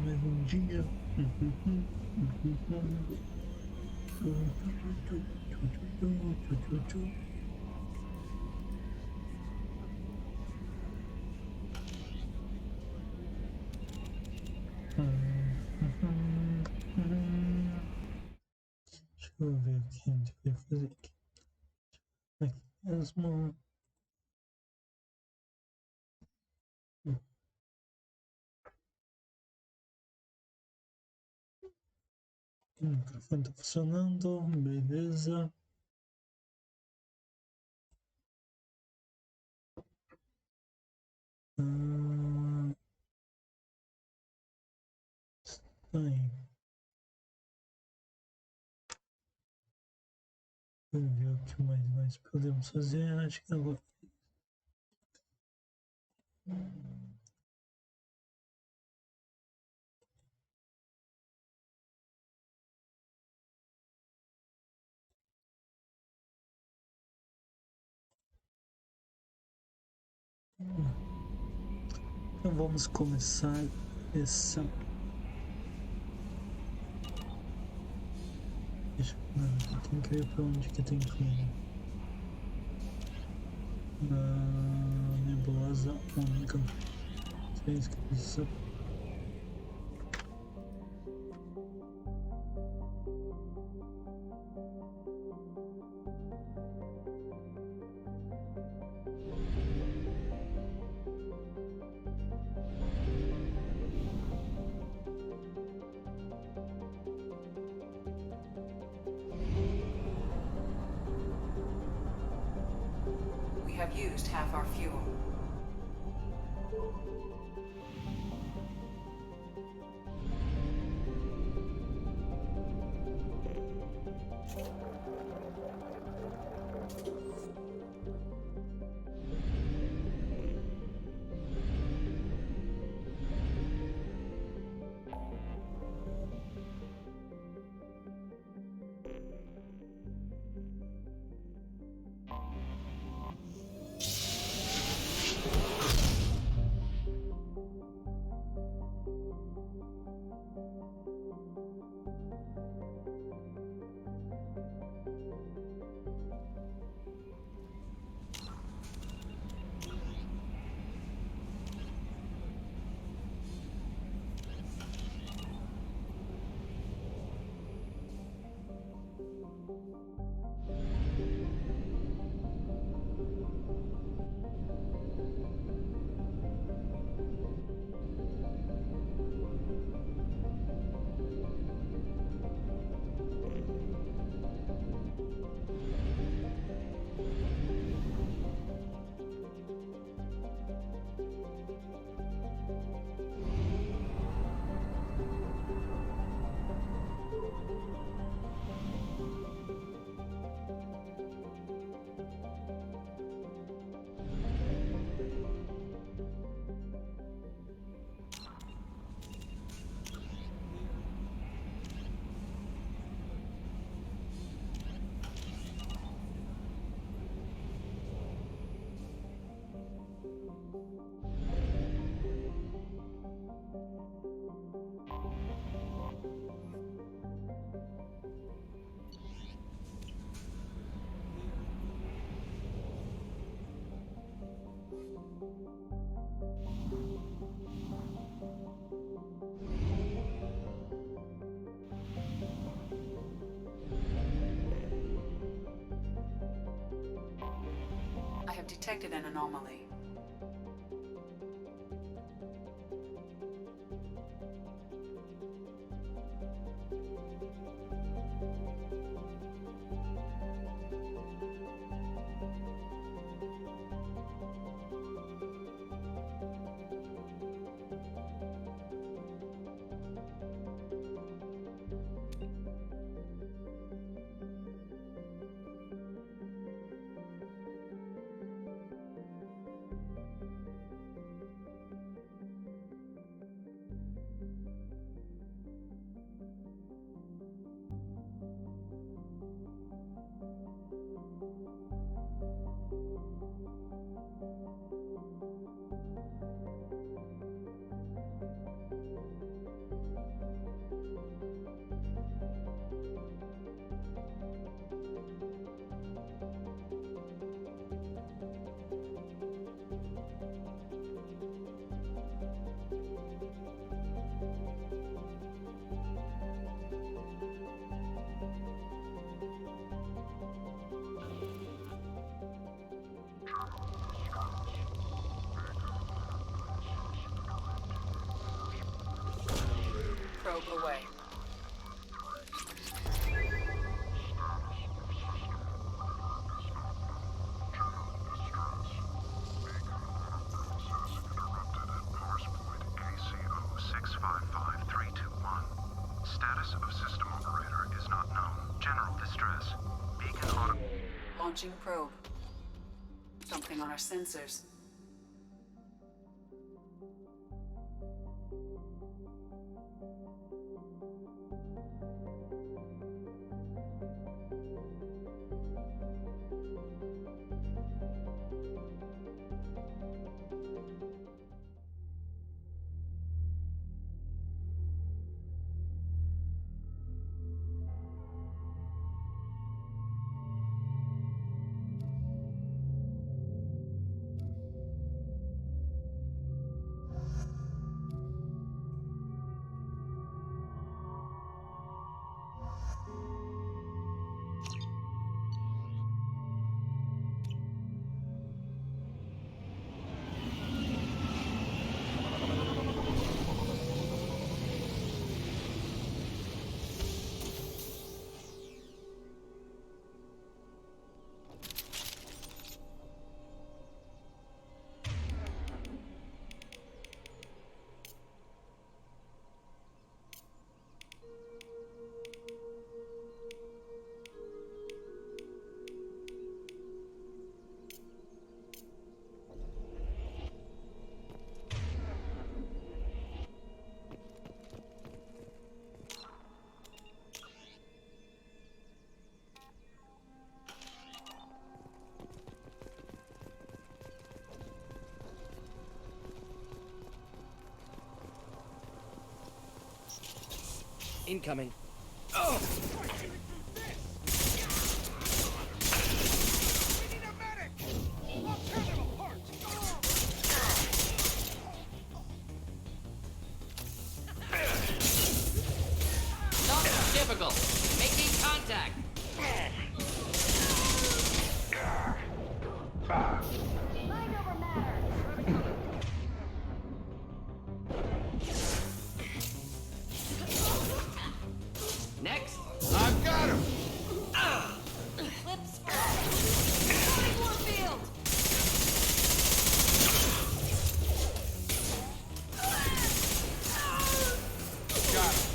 Mais um dia. Deixa eu ver o que a gente vai fazer aqui. Aqui mesmo. O microfone está funcionando, beleza. Aí. Vamos ver o que mais nós podemos fazer. Acho que agora. Então vamos começar essa. Deixa eu tem que ver para onde que tem que ir. Nebulosa única. Isso. We have used half our fuel. I have detected an anomaly. Probe away. Status of system operator is not known. General distress. Beacon auto... Launching probe. Something on our sensors. Incoming. Not difficult. Making contact. Next. I've got him! Flips. Loading Warfield. Got him.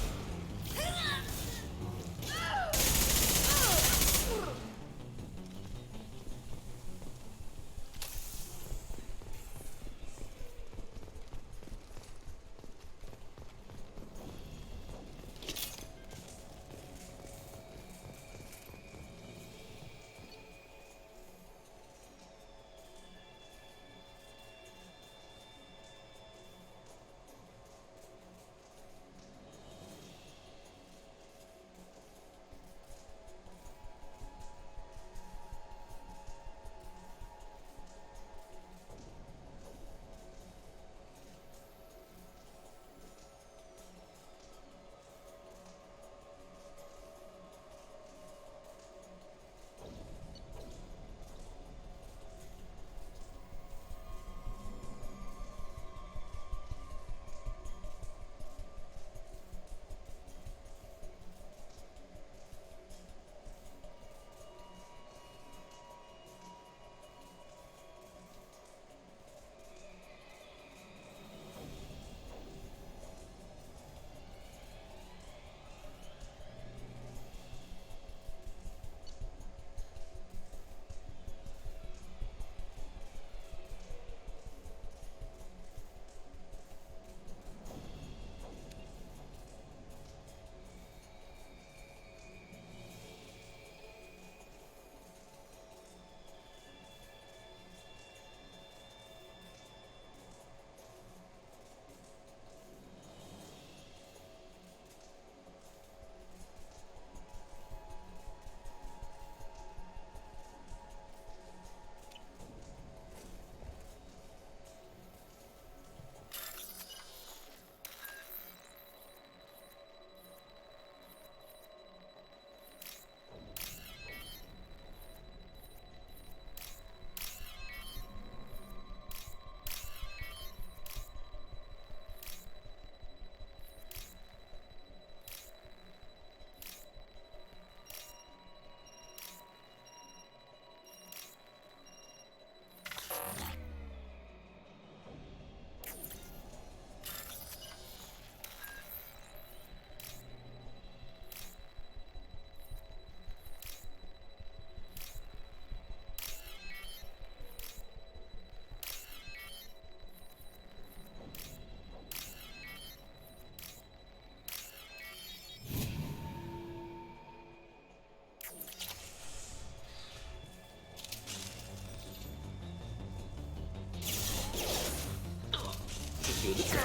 do the trick.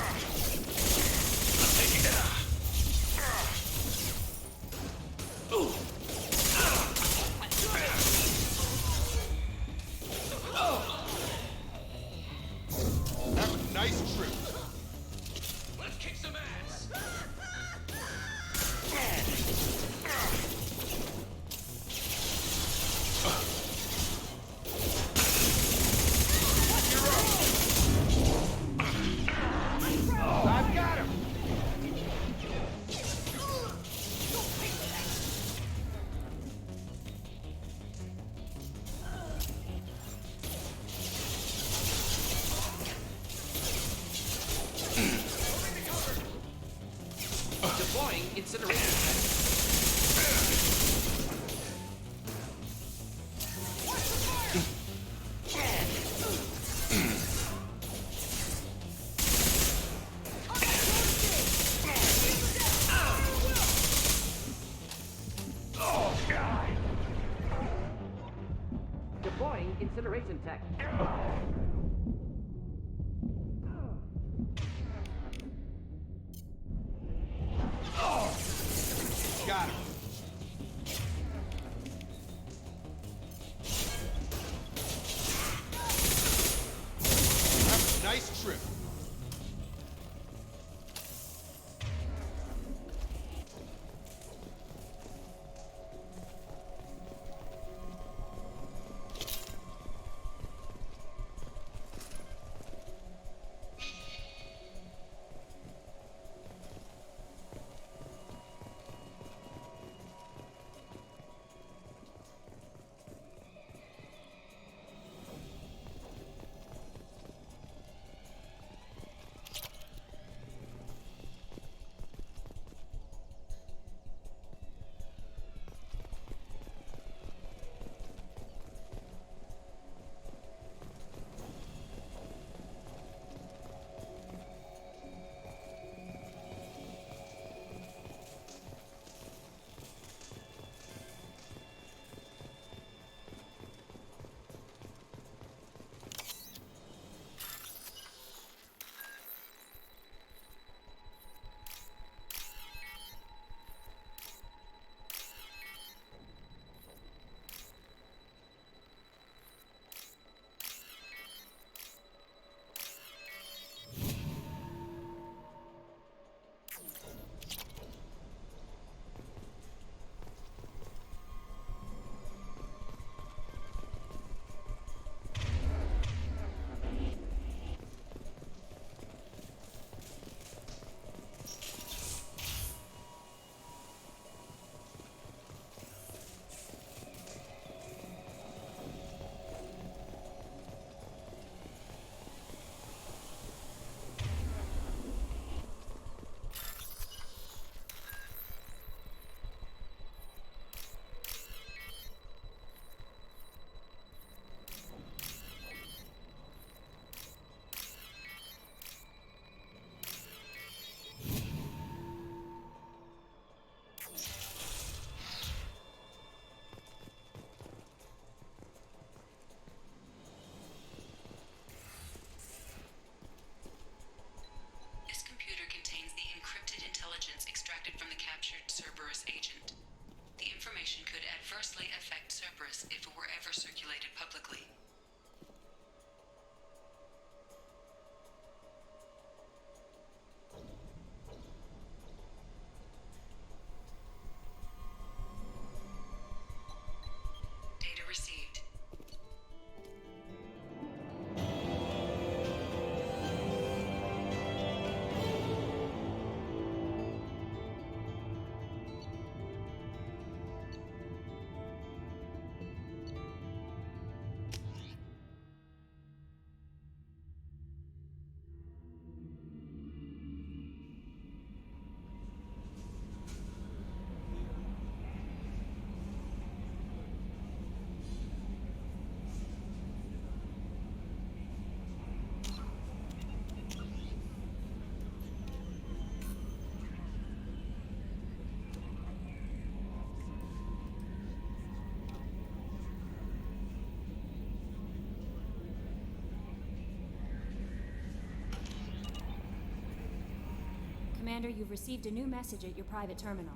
Have a nice trip. Let's kick some ass. I've got him. Deploying incineration. Deploying incineration tech. Got him. Have a nice trip. Commander, you've received a new message at your private terminal.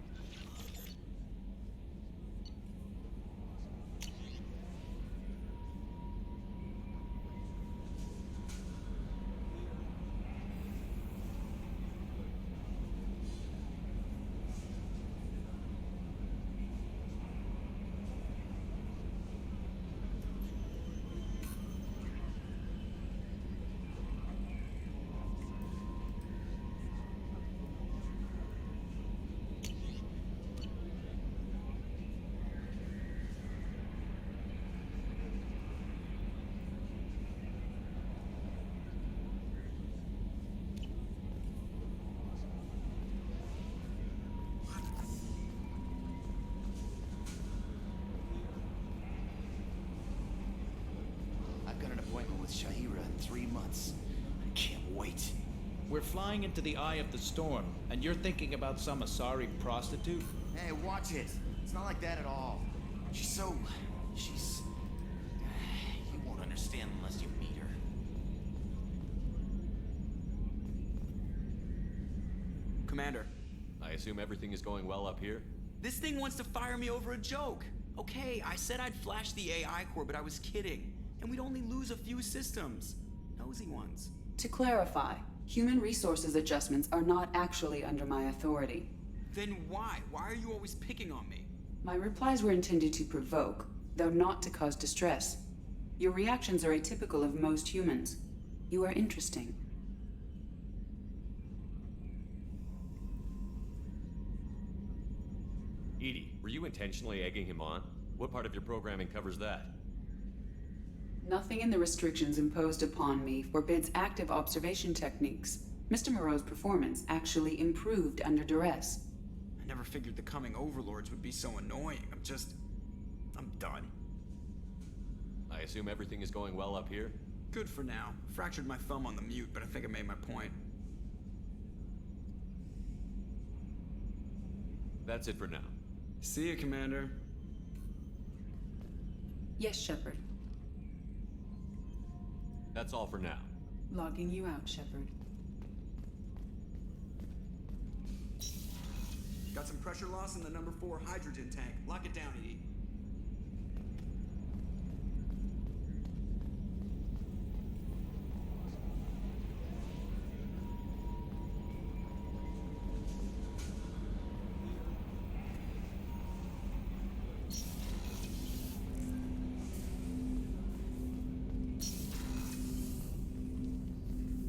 I've got an appointment with Shahira in 3 months. I can't wait. We're flying into the eye of the storm, and you're thinking about some Asari prostitute? Hey, watch it. It's not like that at all. She's... You won't understand unless you meet her. Commander, I assume everything is going well up here? this thing wants to fire me over a joke. Okay, I said I'd flash the AI core, but I was kidding. And we'd only lose a few systems. Nosy ones. To clarify, human resources adjustments are not actually under my authority. Then why? Why are you always picking on me? My replies were intended to provoke, though not to cause distress. Your reactions are atypical of most humans. You are interesting. Edie, were you intentionally egging him on? What part of your programming covers that? Nothing in the restrictions imposed upon me forbids active observation techniques. Mr. Moreau's performance actually improved under duress. I never figured the coming overlords would be so annoying. I'm done. I assume everything is going well up here? Good for now. Fractured my thumb on the mute, but I think I made my point. That's it for now. See you, Commander. Yes, Shepard. That's all for now. Logging you out, Shepard. Got some pressure loss in the number 4 hydrogen tank. Lock it down, Edie.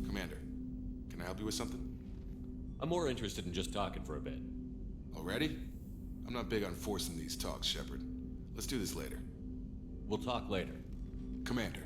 Commander, can I help you with something? I'm more interested in just talking for a bit. Already? I'm not big on forcing these talks, Shepard. Let's do this later. We'll talk later. Commander.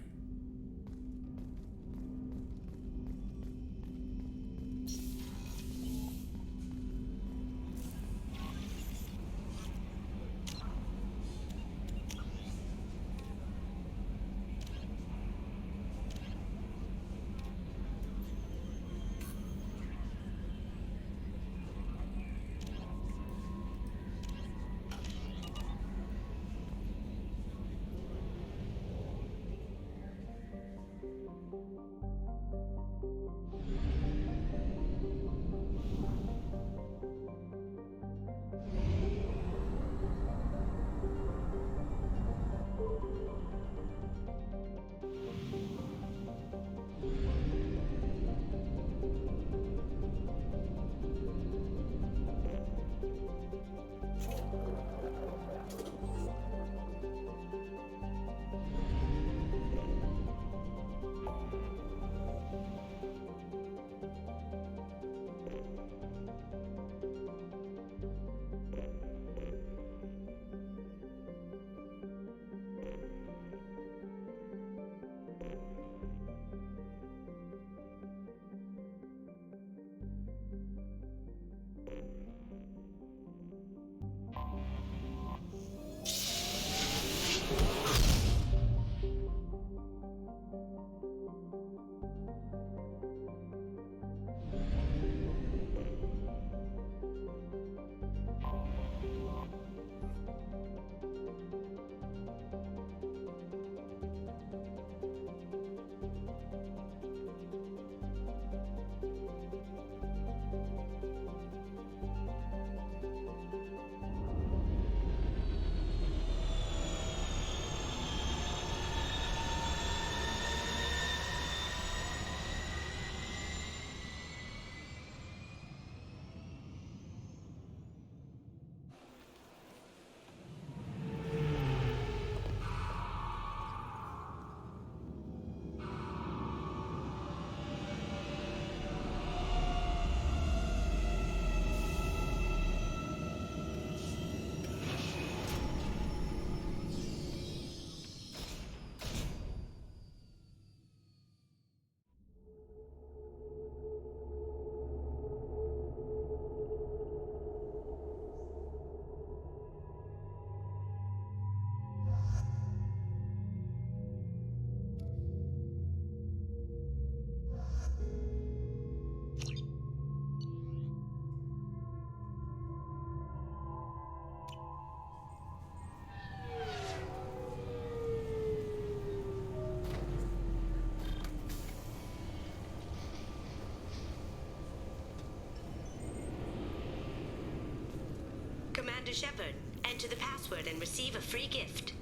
Commander Shepard. Enter the password and receive a free gift.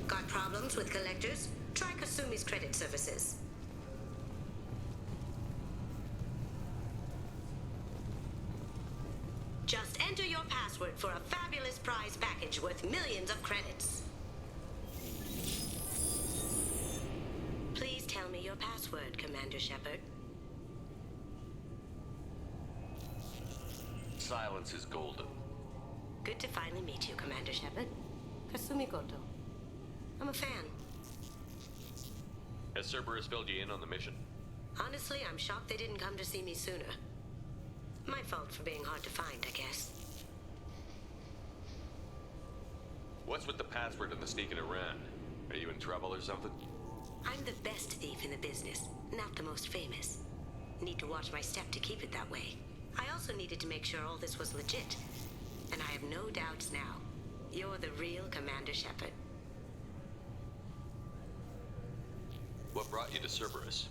Got problems with collectors? Try Kasumi's credit services. Just enter your password for a fabulous prize package worth millions of credits. Please tell me your password, Commander Shepard. Silence is golden. Good to finally meet you, Commander Shepard. Kasumi Goto. I'm a fan. Has Cerberus filled you in on the mission? Honestly, I'm shocked they didn't come to see me sooner. My fault for being hard to find, I guess. What's with the password and the sneaking around? Are you in trouble or something? I'm the best thief in the business, not the most famous. Need to watch my step to keep it that way. I also needed to make sure all this was legit. And I have no doubts now. You're the real Commander Shepard. What brought you to Cerberus?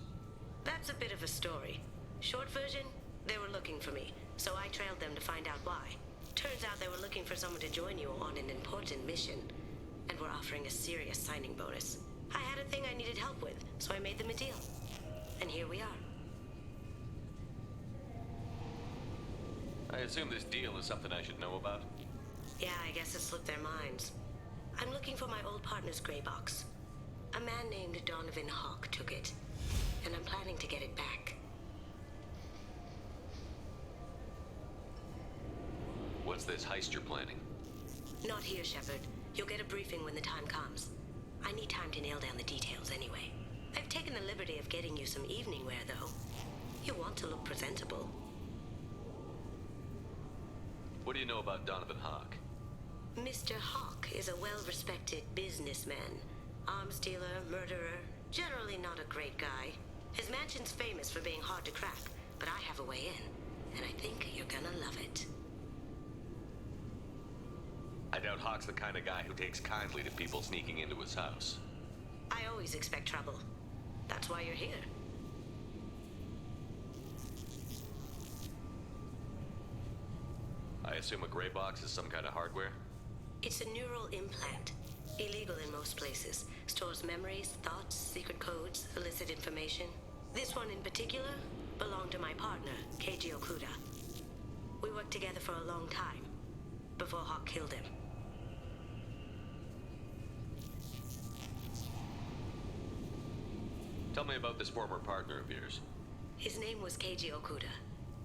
That's a bit of a story. Short version, they were looking for me, so I trailed them to find out why. Turns out they were looking for someone to join you on an important mission, and were offering a serious signing bonus. I had a thing I needed help with, so I made them a deal. And here we are. I assume this deal is something I should know about? Yeah, I guess it slipped their minds. I'm looking for my old partner's gray box. A man named Donovan Hawk took it, and I'm planning to get it back. What's this heist you're planning? Not here, Shepard. You'll get a briefing when the time comes. I need time to nail down the details anyway. I've taken the liberty of getting you some evening wear, though. You want to look presentable. What do you know about Donovan Hawk? Mr. Hawk is a well-respected businessman. Arms dealer, murderer, generally not a great guy. His mansion's famous for being hard to crack, but I have a way in, and I think you're gonna love it. I doubt Hawk's the kind of guy who takes kindly to people sneaking into his house. I always expect trouble. That's why you're here. I assume a gray box is some kind of hardware? It's a neural implant. Illegal in most places. Stores memories, thoughts, secret codes, illicit information. This one in particular belonged to my partner, Keiji Okuda. We worked together for a long time, before Hawk killed him. Tell me about this former partner of yours. His name was Keiji Okuda,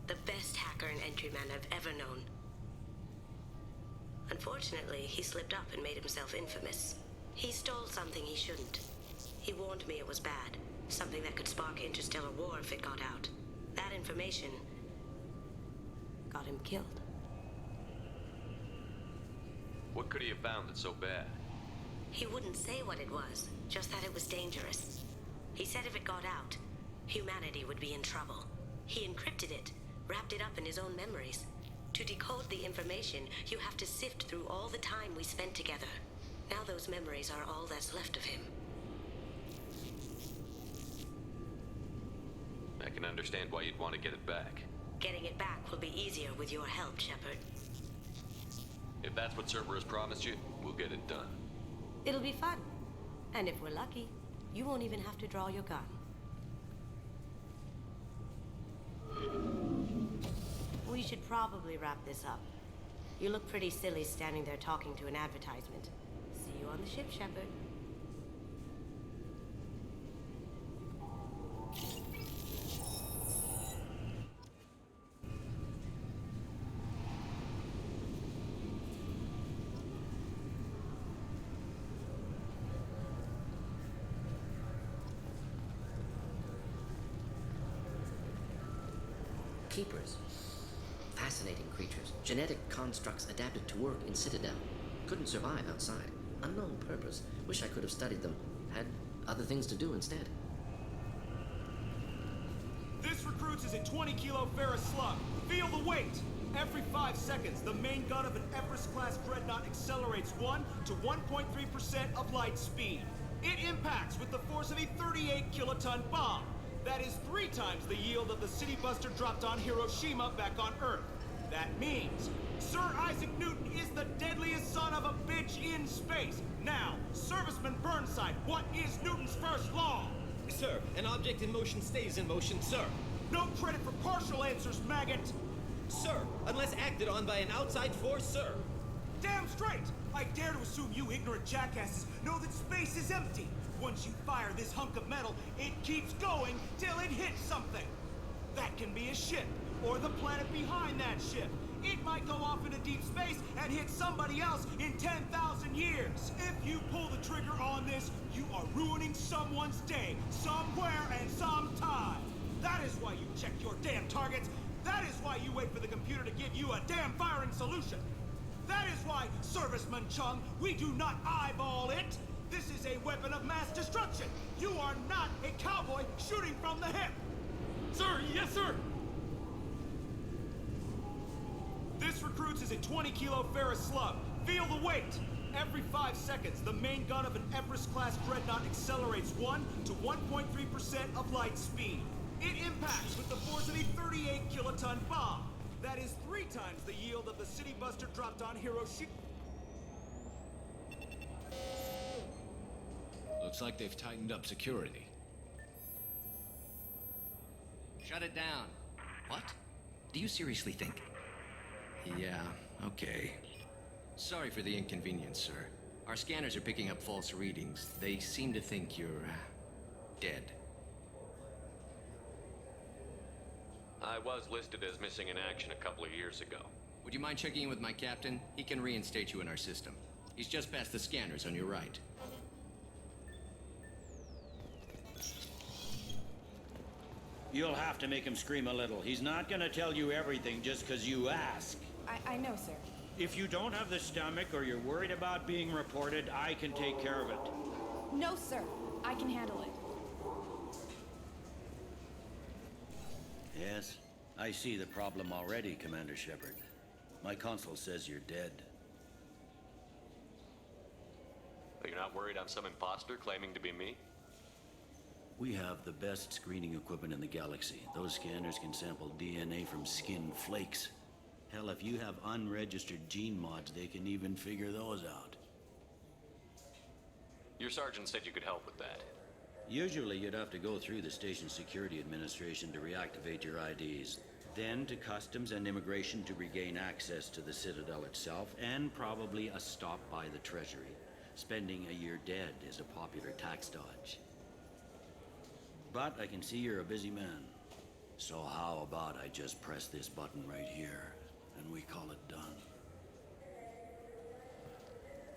the best hacker and entryman I've ever known. Unfortunately, he slipped up and made himself infamous. He stole something he shouldn't. He warned me it was bad, something that could spark interstellar war if it got out. That information got him killed. What could he have found that's so bad? He wouldn't say what it was, just that it was dangerous. He said if it got out, humanity would be in trouble. He encrypted it, wrapped it up in his own memories. To decode the information, you have to sift through all the time we spent together. Now those memories are all that's left of him. I can understand why you'd want to get it back. Getting it back will be easier with your help, Shepard. If that's what Cerberus promised you, we'll get it done. It'll be fun. And if we're lucky, you won't even have to draw your gun. We should probably wrap this up. You look pretty silly standing there talking to an advertisement. See you on the ship, Shepard. Keepers. Fascinating creatures. Genetic constructs adapted to work in Citadel. Couldn't survive outside. Unknown purpose. Wish I could have studied them. Had other things to do instead. This recruits is a 20-kilo ferrous slug. Feel the weight! Every 5 seconds, the main gun of an Everest-class dreadnought accelerates 1 to 1.3% of light speed. It impacts with the force of a 38-kiloton bomb. That is 3 times the yield of the city buster dropped on Hiroshima back on Earth. That means Sir Isaac Newton is the deadliest son of a bitch in space. Now, Serviceman Burnside, what is Newton's first law? Sir, an object in motion stays in motion, sir. No credit for partial answers, maggot! Sir, unless acted on by an outside force, sir. Damn straight! I dare to assume you ignorant jackasses know that space is empty. Once you fire this hunk of metal, it keeps going till it hits something. That can be a ship, or the planet behind that ship. It might go off into deep space and hit somebody else in 10,000 years. If you pull the trigger on this, you are ruining someone's day, somewhere and sometime. That is why you check your damn targets. That is why you wait for the computer to give you a damn firing solution. That is why, Serviceman Chung, we do not eyeball it. This is a weapon of mass destruction. You are not a cowboy shooting from the hip. Sir, yes, sir. This recruits is a 20-kilo Ferris slug. Feel the weight. Every 5 seconds, the main gun of an Everest-class dreadnought accelerates 1 to 1.3% of light speed. It impacts with the force of a 38-kiloton bomb. That is 3 times the yield of the city buster dropped on Hiroshima. Looks like they've tightened up security. Shut it down. What? Do you seriously think? Yeah, okay. Sorry for the inconvenience, sir. Our scanners are picking up false readings. They seem to think you're dead. I was listed as missing in action a couple of years ago. Would you mind checking in with my captain? He can reinstate you in our system. He's just past the scanners on your right. You'll have to make him scream a little. He's not gonna tell you everything just because you ask. I know, sir. If you don't have the stomach or you're worried about being reported, I can take care of it. No, sir. I can handle it. Yes, I see the problem already, Commander Shepard. My console says you're dead. But you're not worried I'm some imposter claiming to be me? We have the best screening equipment in the galaxy. Those scanners can sample DNA from skin flakes. Hell, if you have unregistered gene mods, they can even figure those out. Your sergeant said you could help with that. Usually you'd have to go through the Station Security Administration to reactivate your IDs, then to Customs and Immigration to regain access to the Citadel itself, and probably a stop by the Treasury. Spending a year dead is a popular tax dodge. But I can see you're a busy man. So how about I just press this button right here, and we call it done?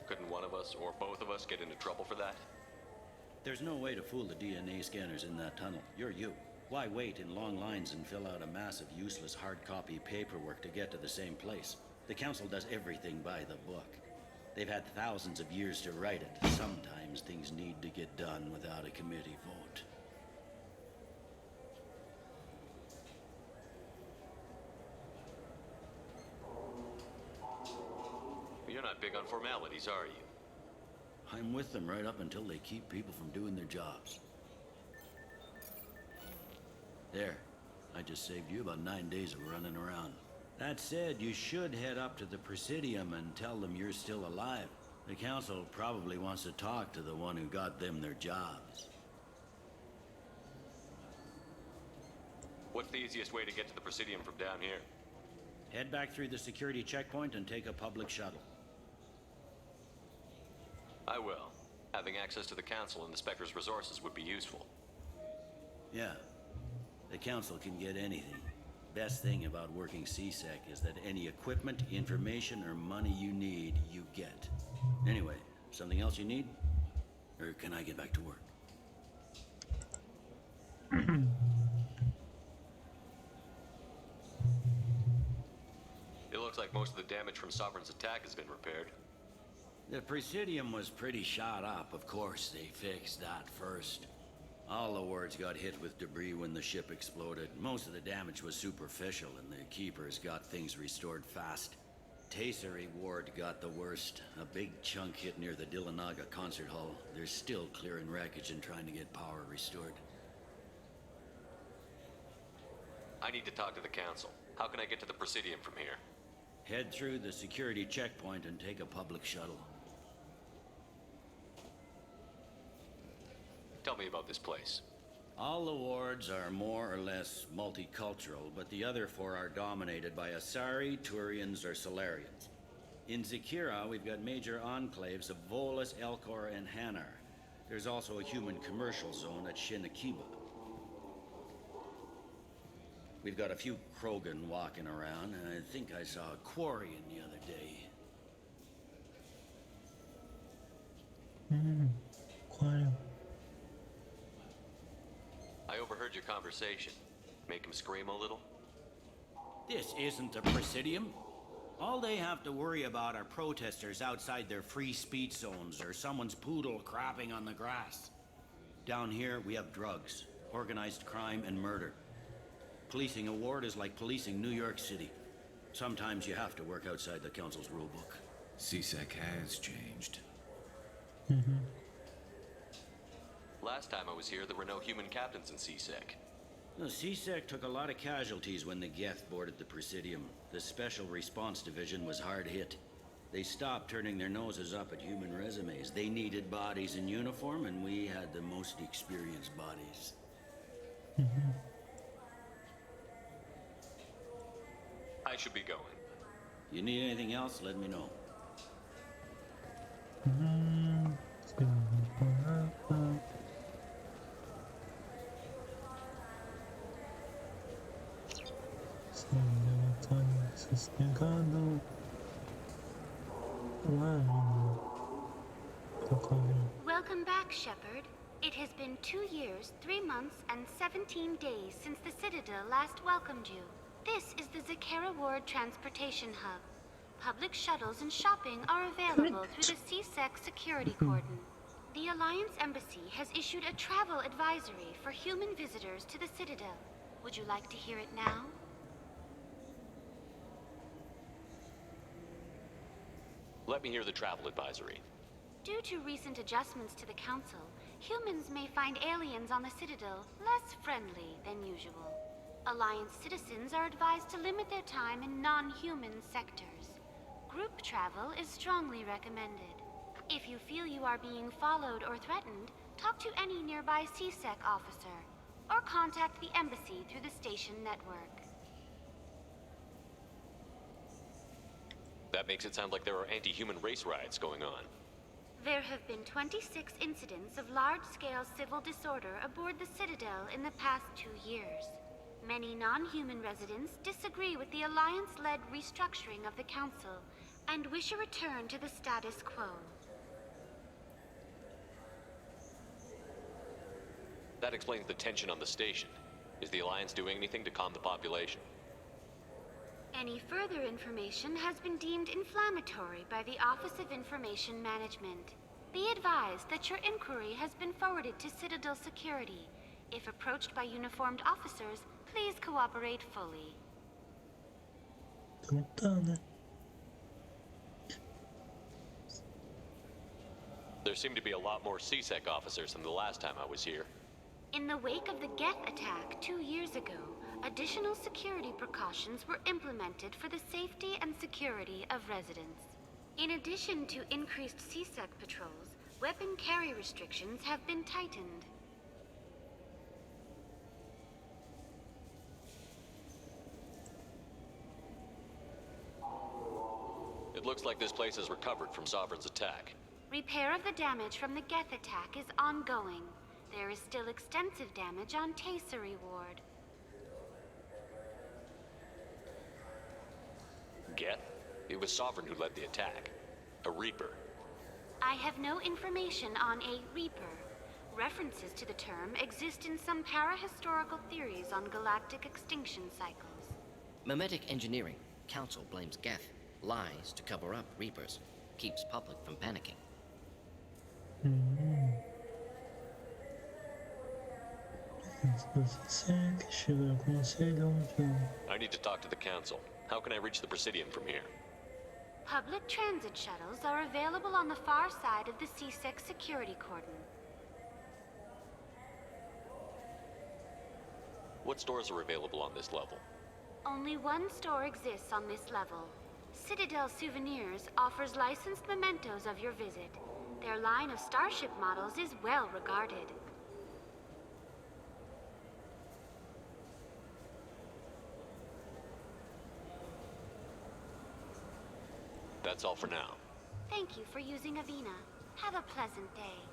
Couldn't one of us, or both of us, get into trouble for that? There's no way to fool the DNA scanners in that tunnel. You're you. Why wait in long lines and fill out a massive useless hard copy paperwork to get to the same place? The Council does everything by the book. They've had thousands of years to write it. Sometimes things need to get done without a committee vote. You're not big on formalities, are you? I'm with them right up until they keep people from doing their jobs. There. I just saved you about 9 days of running around. That said, you should head up to the Presidium and tell them you're still alive. The Council probably wants to talk to the one who got them their jobs. What's the easiest way to get to the Presidium from down here? Head back through the security checkpoint and take a public shuttle. I will. Having access to the Council and the Spectre's resources would be useful. Yeah. The Council can get anything. Best thing about working CSEC is that any equipment, information, or money you need, you get. Anyway, something else you need? Or can I get back to work? It looks like most of the damage from Sovereign's attack has been repaired. The Presidium was pretty shot up. Of course, they fixed that first. All the wards got hit with debris when the ship exploded. Most of the damage was superficial, and the Keepers got things restored fast. Tasery Ward got the worst. A big chunk hit near the Dillanaga concert hall. They're still clearing wreckage and trying to get power restored. I need to talk to the Council. How can I get to the Presidium from here? Head through the security checkpoint and take a public shuttle. Tell me about this place. All the wards are more or less multicultural, but the other four are dominated by Asari, Turians, or Solarians. In Zakira, we've got major enclaves of Volus, Elcor, and Hanar. There's also a human commercial zone at Shinakiba. We've got a few Krogan walking around, and I think I saw a Quarian the other day. Quarian. I overheard your conversation. Make him scream a little? This isn't the Presidium. All they have to worry about are protesters outside their free speech zones or someone's poodle crapping on the grass. Down here, we have drugs, organized crime, and murder. Policing a ward is like policing New York City. Sometimes you have to work outside the Council's rulebook. CSEC has changed. Last time I was here, there were no human captains in CSEC. The CSEC took a lot of casualties when the Geth boarded the Presidium. The Special Response Division was hard hit. They stopped turning their noses up at human resumes. They needed bodies in uniform, and we had the most experienced bodies. I should be going. You need anything else, let me know. Welcome back, Shepard. It has been 2 years, 3 months, and 17 days since the Citadel last welcomed you. This is the Zakera Ward Transportation Hub. Public shuttles and shopping are available through the CSEC security cordon. The Alliance Embassy has issued a travel advisory for human visitors to the Citadel. Would you like to hear it now? Let me hear the travel advisory. Due to recent adjustments to the Council, humans may find aliens on the Citadel less friendly than usual. Alliance citizens are advised to limit their time in non-human sectors. Group travel is strongly recommended. If you feel you are being followed or threatened, talk to any nearby CSEC officer, or contact the embassy through the station network. That makes it sound like there are anti-human race riots going on. There have been 26 incidents of large-scale civil disorder aboard the Citadel in the past 2 years. Many non-human residents disagree with the Alliance-led restructuring of the Council and wish a return to the status quo. That explains the tension on the station. Is the Alliance doing anything to calm the population? Any further information has been deemed inflammatory by the Office of Information Management. Be advised that your inquiry has been forwarded to Citadel Security. If approached by uniformed officers, please cooperate fully. There seem to be a lot more CSEC officers than the last time I was here. In the wake of the Geth attack 2 years ago, additional security precautions were implemented for the safety and security of residents. In addition to increased CSEC patrols, weapon carry restrictions have been tightened. It looks like this place has recovered from Sovereign's attack. Repair of the damage from the Geth attack is ongoing. There is still extensive damage on Taycery Ward. Geth? It was Sovereign who led the attack. A Reaper. I have no information on a Reaper. References to the term exist in some parahistorical theories on galactic extinction cycles. Memetic engineering. Council blames Geth. Lies to cover up Reapers. Keeps public from panicking. I need to talk to the Council. How can I reach the Presidium from here? Public transit shuttles are available on the far side of the CSEC security cordon. What stores are available on this level? Only one store exists on this level. Citadel Souvenirs offers licensed mementos of your visit. Their line of starship models is well regarded. That's all for now. Thank you for using Avina. Have a pleasant day.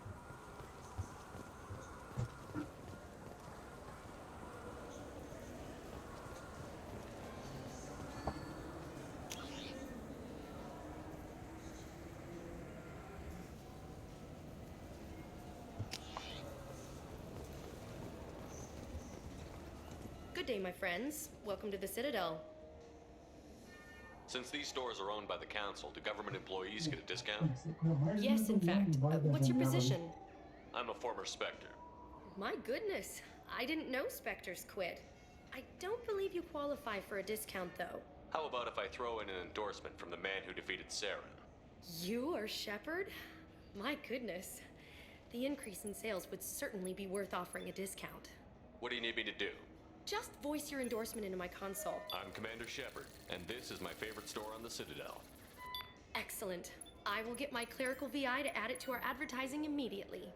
Good day, my friends. Welcome to the Citadel. Since these stores are owned by the Council, do government employees get a discount? Yes, in fact. What's your position? I'm a former Spectre. My goodness. I didn't know Spectres quit. I don't believe you qualify for a discount, though. How about if I throw in an endorsement from the man who defeated Sarah? You are Shepard? My goodness. The increase in sales would certainly be worth offering a discount. What do you need me to do? Just voice your endorsement into my console. I'm Commander Shepard, and this is my favorite store on the Citadel. Excellent. I will get my clerical VI to add it to our advertising immediately.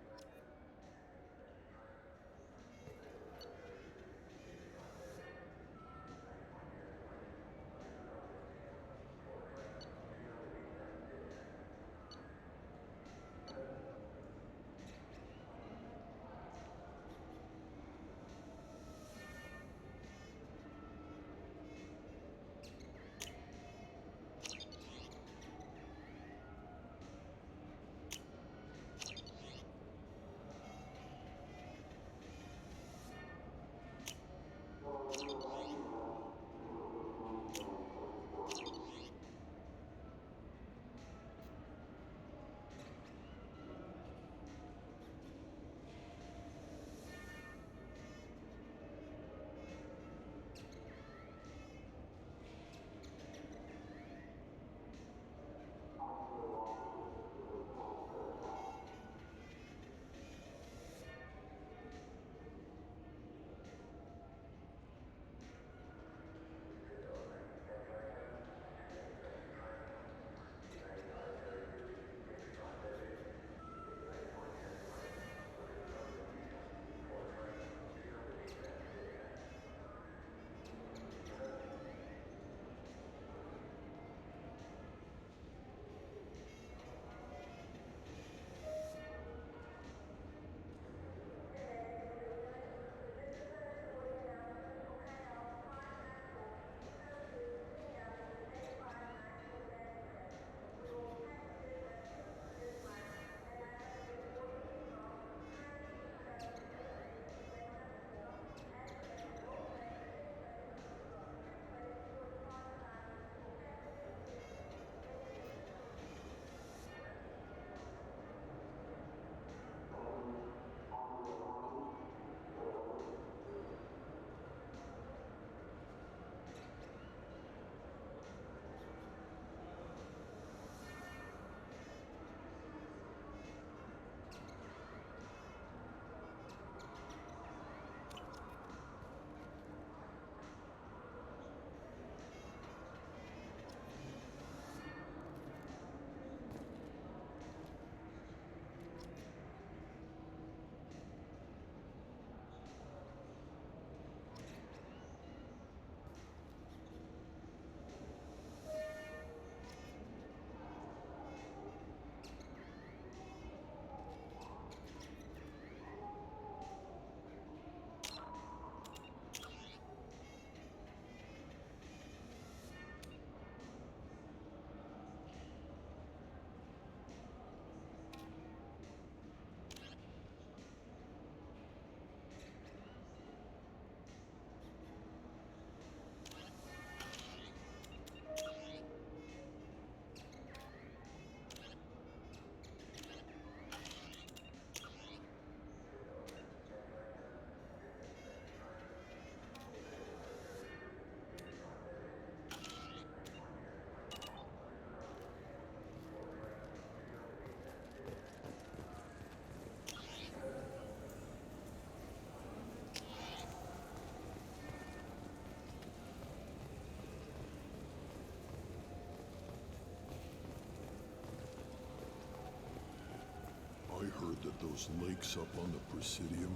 heard that those lakes up on the Presidium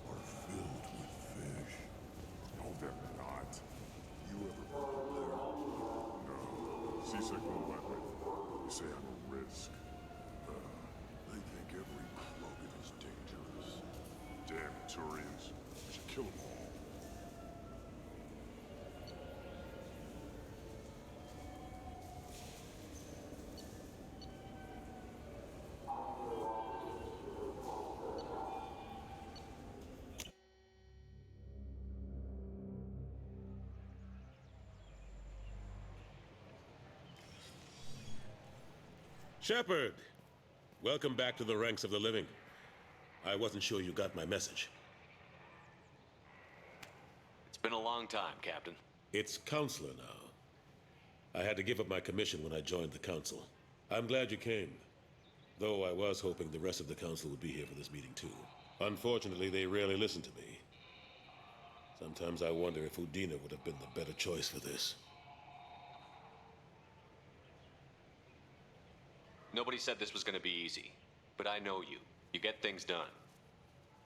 are filled with fish. No, they're not. You ever been there? No. Seasick won't let me. You say I'm a risk. They think every plug it is dangerous. Damn Turians. We should kill them all. Shepard! Welcome back to the ranks of the living. I wasn't sure you got my message. It's been a long time, Captain. It's Counselor now. I had to give up my commission when I joined the Council. I'm glad you came. Though I was hoping the rest of the Council would be here for this meeting too. Unfortunately, they rarely listen to me. Sometimes I wonder if Udina would have been the better choice for this. Nobody said this was going to be easy, but I know you. You get things done.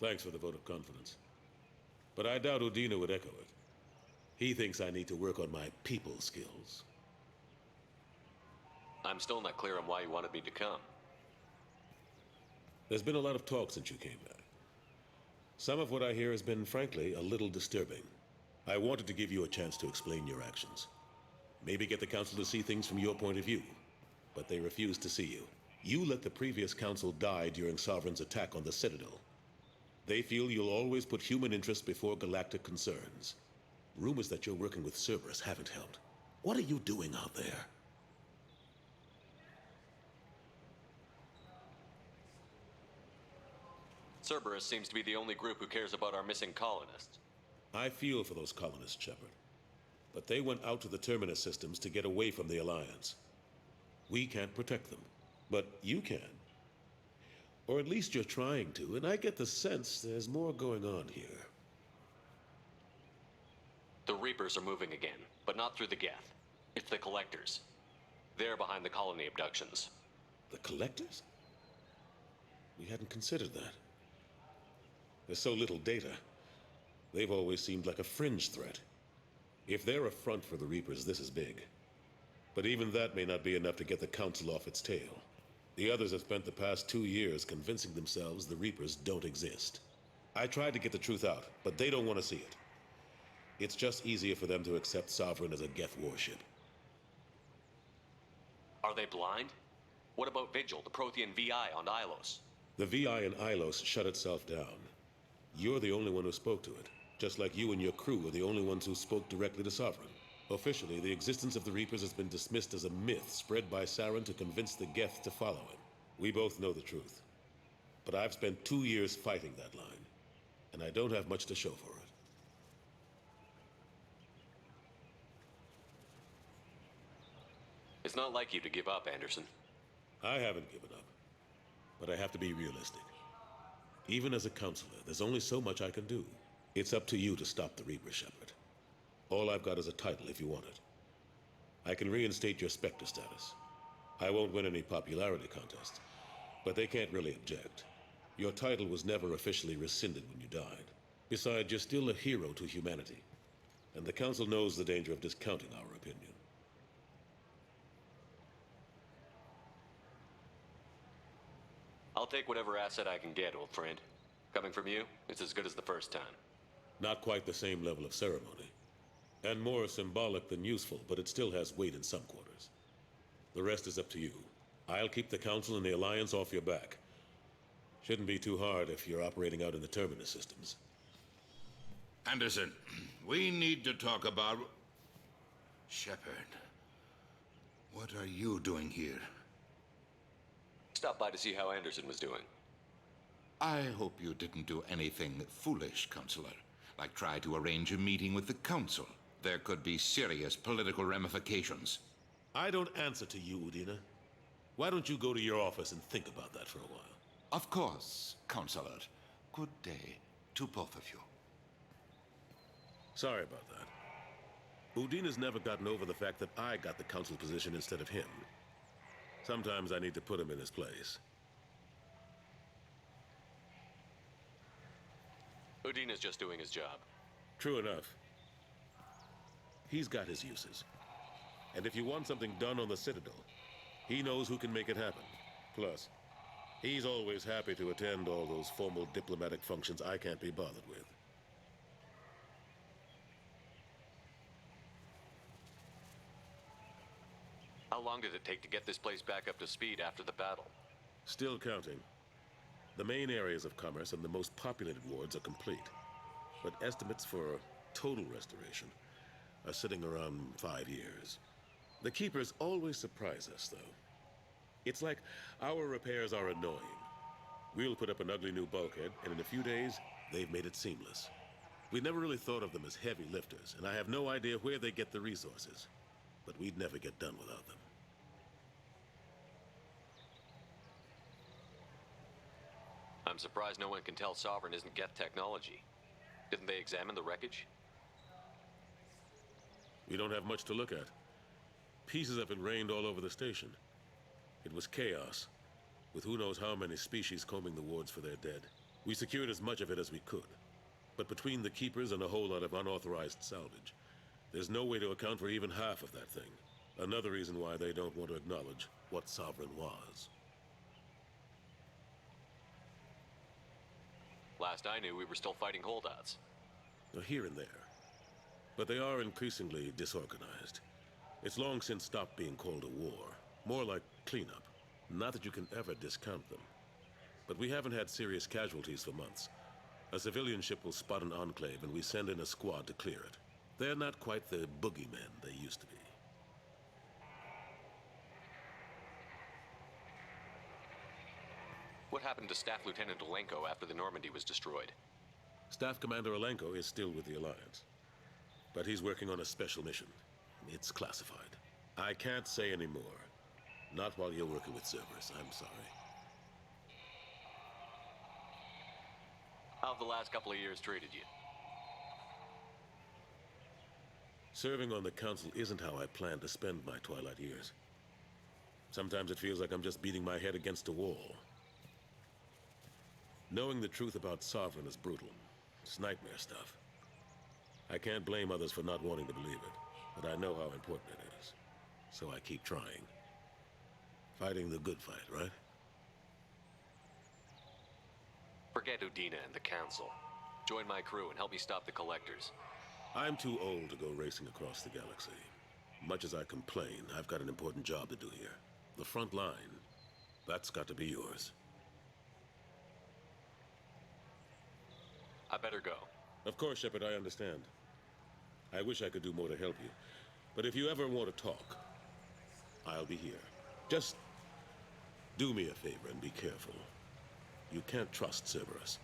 Thanks for the vote of confidence. But I doubt Udina would echo it. He thinks I need to work on my people skills. I'm still not clear on why you wanted me to come. There's been a lot of talk since you came back. Some of what I hear has been, frankly, a little disturbing. I wanted to give you a chance to explain your actions. Maybe get the Council to see things from your point of view. But they refused to see you. You let the previous Council die during Sovereign's attack on the Citadel. They feel you'll always put human interests before galactic concerns. Rumors that you're working with Cerberus haven't helped. What are you doing out there? Cerberus seems to be the only group who cares about our missing colonists. I feel for those colonists, Shepard. But they went out to the Terminus systems to get away from the Alliance. We can't protect them, but you can. Or at least you're trying to, and I get the sense there's more going on here. The Reapers are moving again, but not through the Geth. It's the Collectors. They're behind the colony abductions. The Collectors? We hadn't considered that. There's so little data. They've always seemed like a fringe threat. If they're a front for the Reapers, this is big. But even that may not be enough to get the Council off its tail. The others have spent the past 2 years convincing themselves the Reapers don't exist. I tried to get the truth out, but they don't want to see it. It's just easier for them to accept Sovereign as a Geth warship. Are they blind? What about Vigil, the Prothean VI on Ilos? The VI in Ilos shut itself down. You're the only one who spoke to it, just like you and your crew are the only ones who spoke directly to Sovereign. Officially, the existence of the Reapers has been dismissed as a myth spread by Saren to convince the Geth to follow him. We both know the truth. But I've spent 2 years fighting that line, and I don't have much to show for it. It's not like you to give up, Anderson. I haven't given up, but I have to be realistic. Even as a counselor, there's only so much I can do. It's up to you to stop the Reaper, Shepard. All I've got is a title if you want it. I can reinstate your Spectre status. I won't win any popularity contests, but they can't really object. Your title was never officially rescinded when you died. Besides, you're still a hero to humanity, and the Council knows the danger of discounting our opinion. I'll take whatever asset I can get, old friend. Coming from you, it's as good as the first time. Not quite the same level of ceremony. And more symbolic than useful, but it still has weight in some quarters. The rest is up to you. I'll keep the Council and the Alliance off your back. Shouldn't be too hard if you're operating out in the Terminus systems. Anderson, we need to talk about... Shepard, what are you doing here? Stop by to see how Anderson was doing. I hope you didn't do anything foolish, Counselor, like try to arrange a meeting with the Council. There could be serious political ramifications. I don't answer to you, Udina. Why don't you go to your office and think about that for a while? Of course, Counselor. Good day to both of you. Sorry about that. Udina's never gotten over the fact that I got the Council position instead of him. Sometimes I need to put him in his place. Udina's just doing his job. True enough. He's got his uses. And if you want something done on the Citadel, he knows who can make it happen. Plus, he's always happy to attend all those formal diplomatic functions I can't be bothered with. How long did it take to get this place back up to speed after the battle? Still counting. The main areas of commerce and the most populated wards are complete. But estimates for total restoration are sitting around 5 years. The Keepers always surprise us, though. It's like our repairs are annoying. We'll put up an ugly new bulkhead, and in a few days, they've made it seamless. We never really thought of them as heavy lifters, and I have no idea where they get the resources. But we'd never get done without them. I'm surprised no one can tell Sovereign isn't Geth technology. Didn't they examine the wreckage? We don't have much to look at. Pieces of it rained all over the station. It was chaos, with who knows how many species combing the wards for their dead. We secured as much of it as we could. But between the Keepers and a whole lot of unauthorized salvage, there's no way to account for even half of that thing. Another reason why they don't want to acknowledge what Sovereign was. Last I knew, we were still fighting holdouts. Here and there. But they are increasingly disorganized. It's long since stopped being called a war. More like cleanup. Not that you can ever discount them. But we haven't had serious casualties for months. A civilian ship will spot an enclave and we send in a squad to clear it. They're not quite the boogeymen they used to be. What happened to Staff Lieutenant Olenko after the Normandy was destroyed? Staff Commander Olenko is still with the Alliance. But he's working on a special mission. It's classified. I can't say any more. Not while you're working with Cerberus, I'm sorry. How have the last couple of years treated you? Serving on the Council isn't how I plan to spend my twilight years. Sometimes it feels like I'm just beating my head against a wall. Knowing the truth about Sovereign is brutal. It's nightmare stuff. I can't blame others for not wanting to believe it, but I know how important it is. So I keep trying. Fighting the good fight, right? Forget Udina and the Council. Join my crew and help me stop the Collectors. I'm too old to go racing across the galaxy. Much as I complain, I've got an important job to do here. The front line, that's got to be yours. I better go. Of course, Shepard, I understand. I wish I could do more to help you. But if you ever want to talk, I'll be here. Just do me a favor and be careful. You can't trust Cerberus.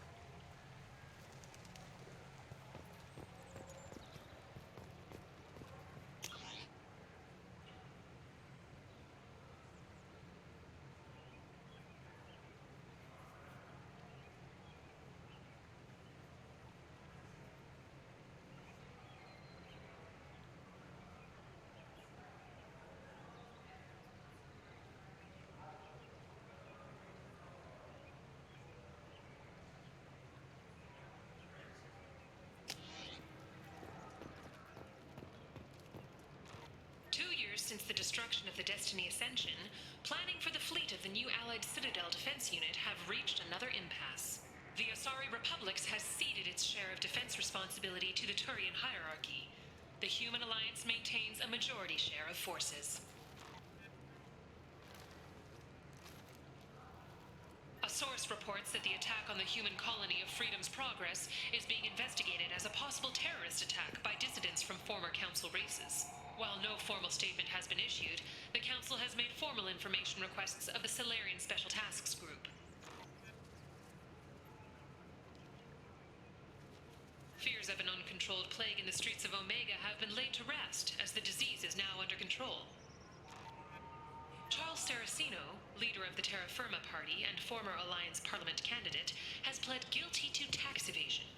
Since the destruction of the Destiny Ascension, planning for the fleet of the new Allied Citadel Defense Unit have reached another impasse. The Asari Republics has ceded its share of defense responsibility to the Turian hierarchy. The Human Alliance maintains a majority share of forces. A source reports that the attack on the human colony of Freedom's Progress is being investigated as a possible terrorist attack by dissidents from former Council races. While no formal statement has been issued, the Council has made formal information requests of the Solarian Special Tasks Group. Fears of an uncontrolled plague in the streets of Omega have been laid to rest, as the disease is now under control. Charles Saraceno, leader of the Terra Firma Party and former Alliance Parliament candidate, has pled guilty to tax evasion.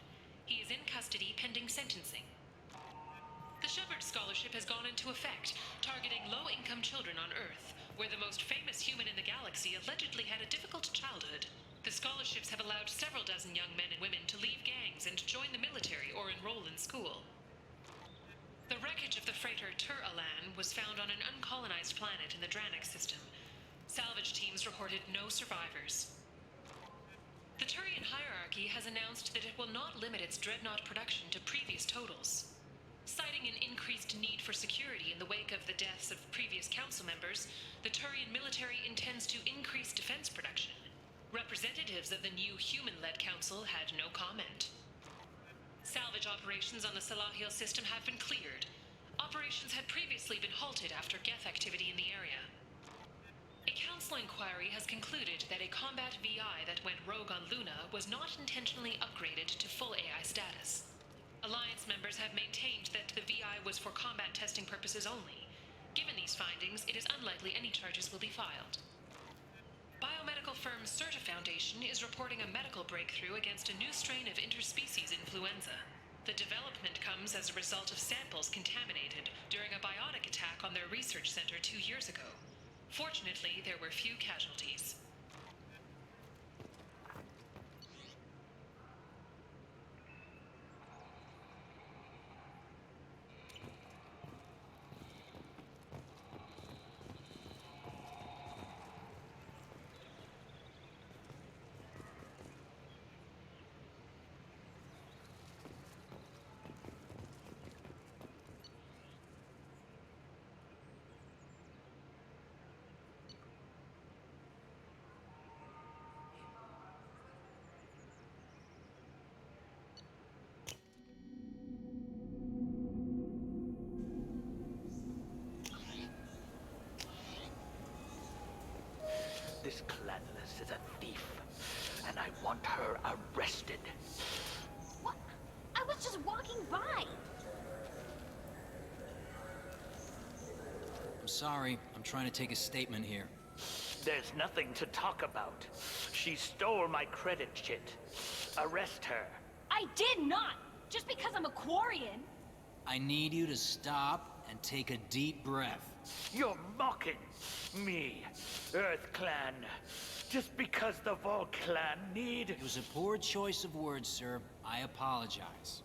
He is in custody pending sentencing. The Shepard Scholarship has gone into effect, targeting low-income children on Earth, where the most famous human in the galaxy allegedly had a difficult childhood. The scholarships have allowed several dozen young men and women to leave gangs and join the military or enroll in school. The wreckage of the freighter Tur-Alan was found on an uncolonized planet in the Dranik system. Salvage teams reported no survivors. The Turian hierarchy has announced that it will not limit its dreadnought production to previous totals. Citing an increased need for security in the wake of the deaths of previous council members, the Turian military intends to increase defense production. Representatives of the new human-led council had no comment. Salvage operations on the Salahil system have been cleared. Operations had previously been halted after geth activity in the area. A council inquiry has concluded that a combat VI that went rogue on Luna was not intentionally upgraded to full AI status. Alliance members have maintained that the VI was for combat testing purposes only. Given these findings, it is unlikely any charges will be filed. Biomedical firm Certa Foundation is reporting a medical breakthrough against a new strain of interspecies influenza. The development comes as a result of samples contaminated during a biotic attack on their research center 2 years ago. Fortunately, there were few casualties. This Clanless is a thief, and I want her arrested. What? I was just walking by. I'm sorry. I'm trying to take a statement here. There's nothing to talk about. She stole my credit chit. Arrest her. I did not! Just because I'm a Quarian. I need you to stop and take a deep breath. You're mocking me, Earth Clan. Just because the Vol Clan need... It was a poor choice of words, sir. I apologize.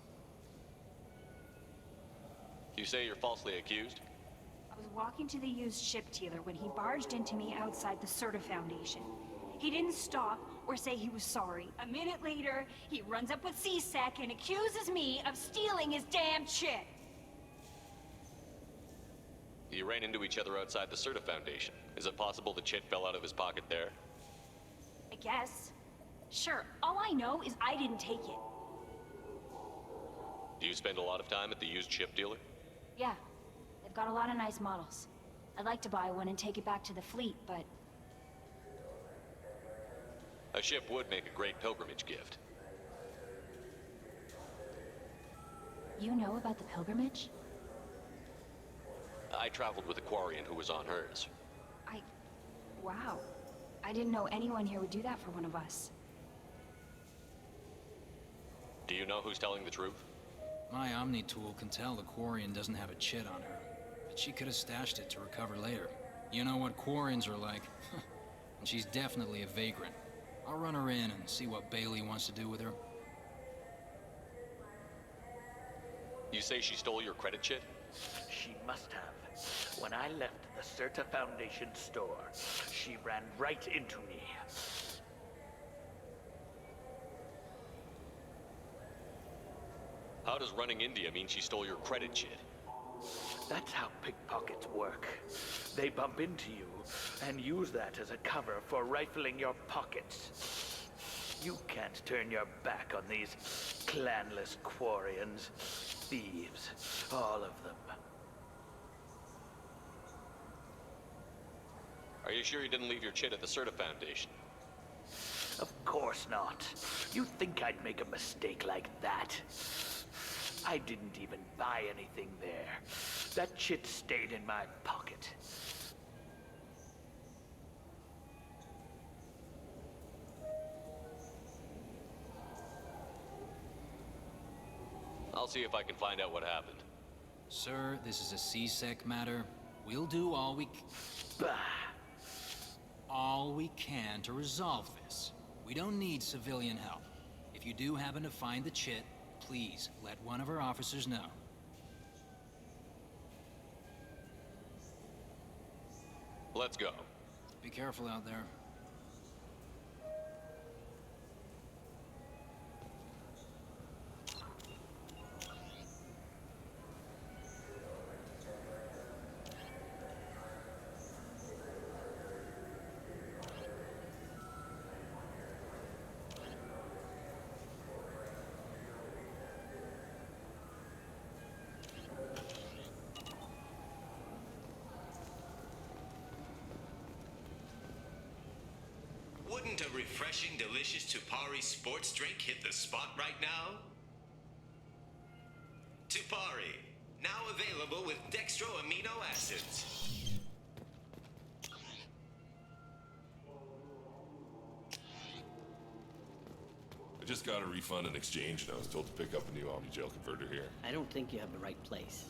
You say you're falsely accused? I was walking to the used ship dealer when he barged into me outside the Certa Foundation. He didn't stop or say he was sorry. A minute later, he runs up with C-Sec and accuses me of stealing his damn chit. You ran into each other outside the Certa Foundation. Is it possible the chit fell out of his pocket there? I guess. Sure, all I know is I didn't take it. Do you spend a lot of time at the used ship dealer? Yeah, they've got a lot of nice models. I'd like to buy one and take it back to the fleet, but... A ship would make a great pilgrimage gift. You know about the pilgrimage? I traveled with a Quarian who was on hers. Wow. I didn't know anyone here would do that for one of us. Do you know who's telling the truth? My Omni tool can tell the Quarian doesn't have a chit on her, but she could have stashed it to recover later. You know what Quarians are like. And she's definitely a vagrant. I'll run her in and see what Bailey wants to do with her. You say she stole your credit chit? She must have. When I left the Certa Foundation store, she ran right into me. How does running into you mean she stole your credit chit? That's how pickpockets work. They bump into you and use that as a cover for rifling your pockets. You can't turn your back on these clanless Quarians. Thieves, all of them. Are you sure you didn't leave your chit at the Certa Foundation? Of course not. You think I'd make a mistake like that? I didn't even buy anything there. That chit stayed in my pocket. I'll see if I can find out what happened. Sir, this is a C-Sec matter. We'll do all we can to resolve this. We don't need civilian help. If you do happen to find the chit, please let one of our officers know. Let's go. Be careful out there. Wouldn't a refreshing, delicious Tupari sports drink hit the spot right now? Tupari, now available with dextro amino acids. I just got a refund in exchange, and I was told to pick up a new Omni Gel converter here. I don't think you have the right place.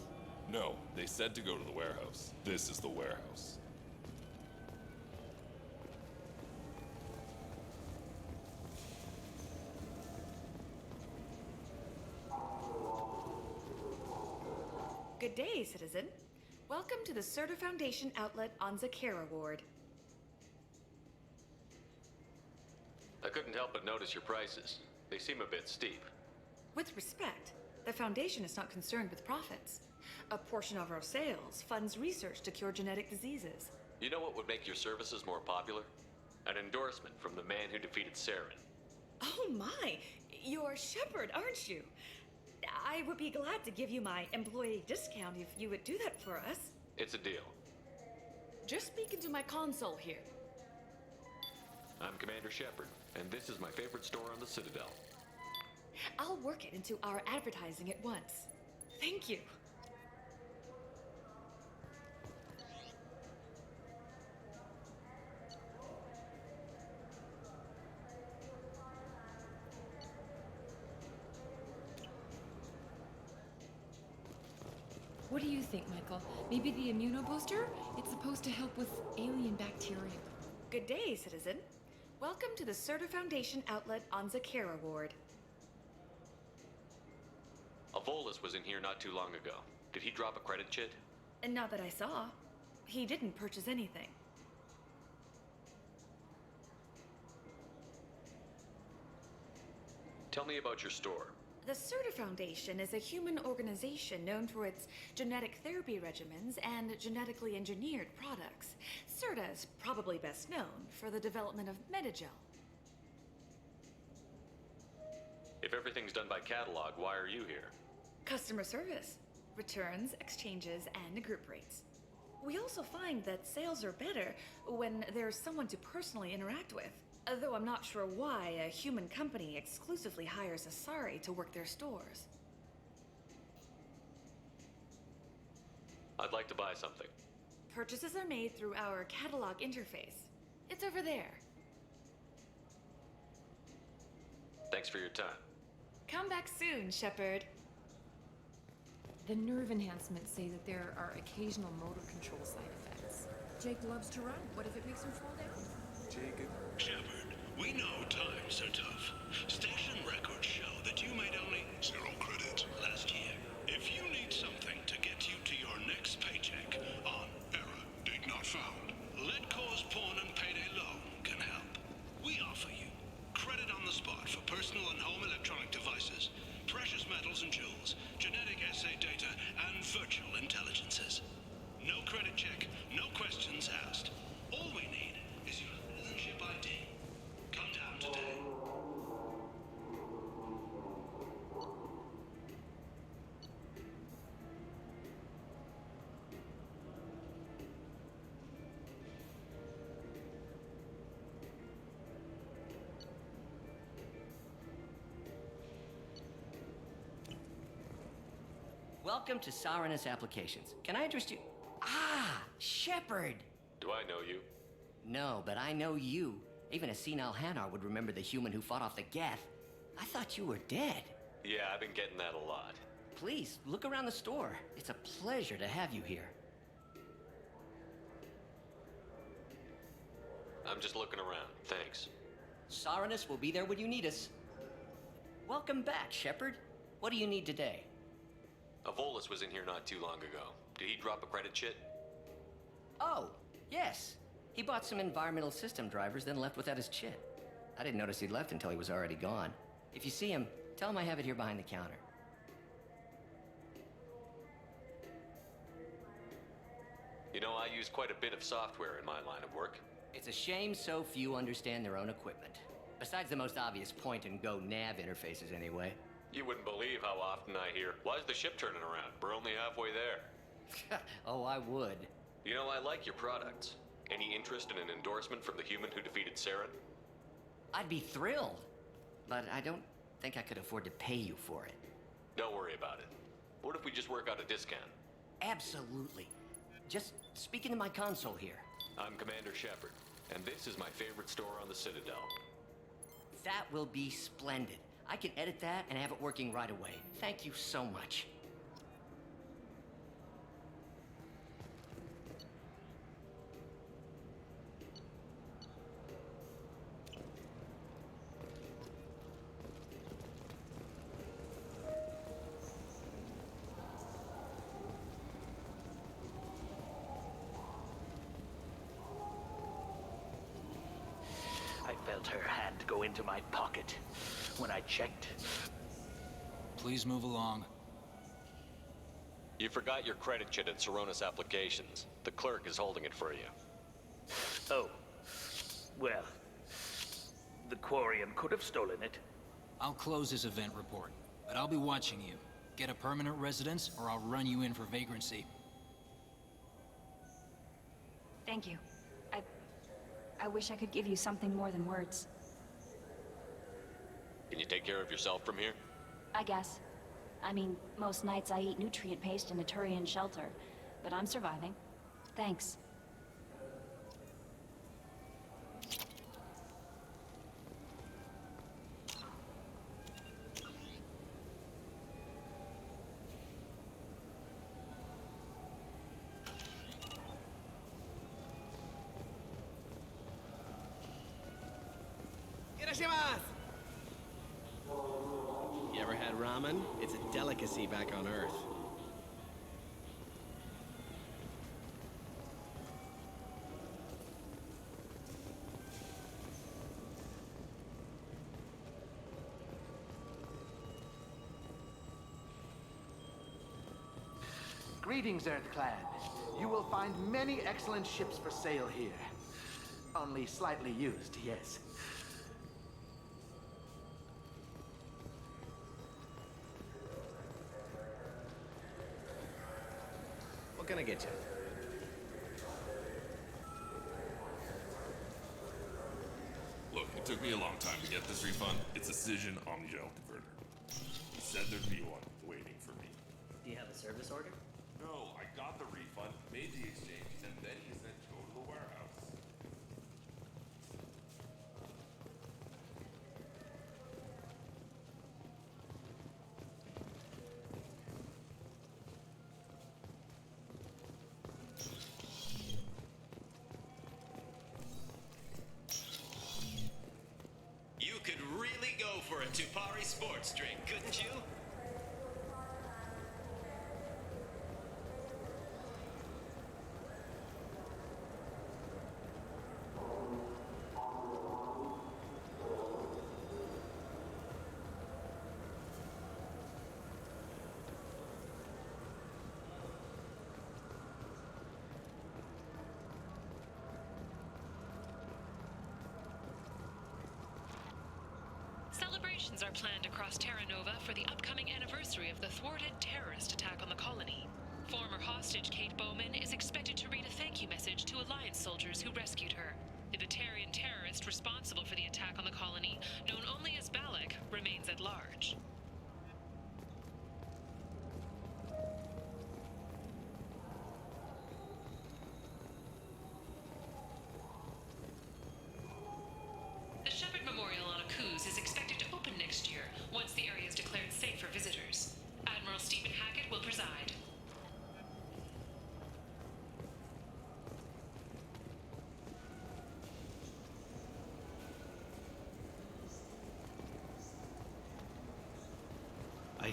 No, they said to go to the warehouse. This is the warehouse. Good day, citizen. Welcome to the Serta Foundation outlet on Zakera Ward. I couldn't help but notice your prices. They seem a bit steep. With respect, the Foundation is not concerned with profits. A portion of our sales funds research to cure genetic diseases. You know what would make your services more popular? An endorsement from the man who defeated Saren. Oh my! You're Shepard, aren't you? I would be glad to give you my employee discount if you would do that for us. It's a deal. Just speak into my console here. I'm Commander Shepard, and this is my favorite store on the Citadel. I'll work it into our advertising at once. Thank you. What do you think, Michael? Maybe the immunobooster? It's supposed to help with alien bacteria. Good day, citizen. Welcome to the Serta Foundation outlet on Zakera Ward. A Volus was in here not too long ago. Did he drop a credit chit? And not that I saw. He didn't purchase anything. Tell me about your store. The Serta Foundation is a human organization known for its genetic therapy regimens and genetically engineered products. Serta is probably best known for the development of Metagel. If everything's done by catalog, why are you here? Customer service, returns, exchanges, and group rates. We also find that sales are better when there's someone to personally interact with. Though I'm not sure why a human company exclusively hires Asari to work their stores. I'd like to buy something. Purchases are made through our catalog interface. It's over there. Thanks for your time. Come back soon, Shepard. The nerve enhancements say that there are occasional motor control side effects. Jake loves to run. What if it makes him fall down? Jacob. Shepard, we know times are tough. Station records show that you made only 0 credit last year. If you need something to get you to your next paycheck on error, dig not found, Lead Cause Pawn and Payday Loan can help. We offer you credit on the spot for personal and home electronic devices, precious metals and jewels, genetic assay data, and virtual intelligences. No credit check, no questions asked. All we need is your citizenship ID. Come down today. Welcome to Saranus Applications. Can I address you? Ah, Shepard! Do I know you? No, but I know you. Even a senile Hanar would remember the human who fought off the Geth. I thought you were dead. Yeah, I've been getting that a lot. Please, look around the store. It's a pleasure to have you here. I'm just looking around. Thanks. Saranus will be there when you need us. Welcome back, Shepard. What do you need today? A Volus was in here not too long ago. Did he drop a credit chit? Oh, yes. He bought some environmental system drivers, then left without his chit. I didn't notice he'd left until he was already gone. If you see him, tell him I have it here behind the counter. You know, I use quite a bit of software in my line of work. It's a shame so few understand their own equipment. Besides the most obvious point-and-go nav interfaces, anyway. You wouldn't believe how often I hear, "Why's the ship turning around? We're only halfway there." Oh, I would. You know, I like your products. Any interest in an endorsement from the human who defeated Saren? I'd be thrilled. But I don't think I could afford to pay you for it. Don't worry about it. What if we just work out a discount? Absolutely. Just speak into my console here. I'm Commander Shepard, and this is my favorite store on the Citadel. That will be splendid. I can edit that and have it working right away. Thank you so much. I felt her hand go into my pocket. When I checked... Please move along. You forgot your credit chit at Saronis Applications. The clerk is holding it for you. Oh. Well... the Quarian could have stolen it. I'll close this event report, but I'll be watching you. Get a permanent residence, or I'll run you in for vagrancy. Thank you. I wish I could give you something more than words. Can you take care of yourself from here? I guess. I mean, most nights I eat nutrient paste in a Turian shelter, but I'm surviving. Thanks. You ever had ramen? It's a delicacy back on Earth. Greetings, Earth-clad. You will find many excellent ships for sale here. Only slightly used, yes. What can I get you? Look, it took me a long time to get this refund. It's a Cision omnigel converter. He said there'd be one waiting for me. Do you have a service order? No, I got the refund, made the exchange, and then he said go to the warehouse. You could really go for a Tupari sports drink, couldn't you? Celebrations are planned across Terra Nova for the upcoming anniversary of the thwarted terrorist attack on the colony. Former hostage Kate Bowman is expected to read a thank you message to Alliance soldiers who rescued her. The Batarian terrorist responsible for the attack on the colony, known only as Balak, remains at large. The Shepard Memorial on Akuz is expected to open next year, once the area is declared safe for visitors. Admiral Stephen Hackett will preside.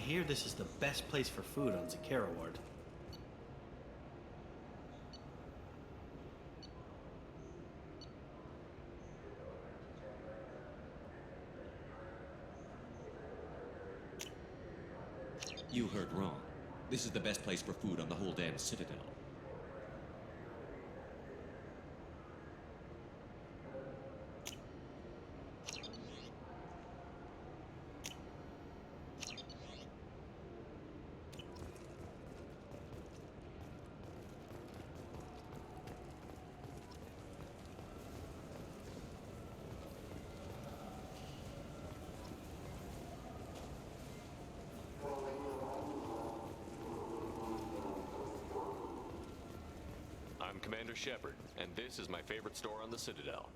hear this is the best place for food on Zakera Ward. You heard wrong. This is the best place for food on the whole damn Citadel. I'm Commander Shepard, and this is my favorite store on the Citadel.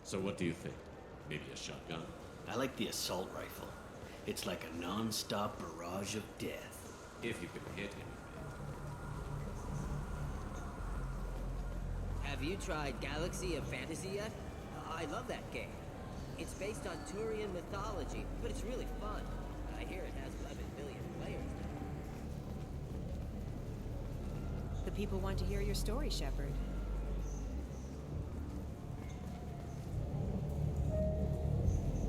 So what do you think? Maybe a shotgun? I like the assault rifle. It's like a non-stop barrage of death. If you can hit him. Have you tried Galaxy of Fantasy yet? I love that game. It's based on Turian mythology, but it's really fun. I hear it has 11 billion players now. The people want to hear your story, Shepard.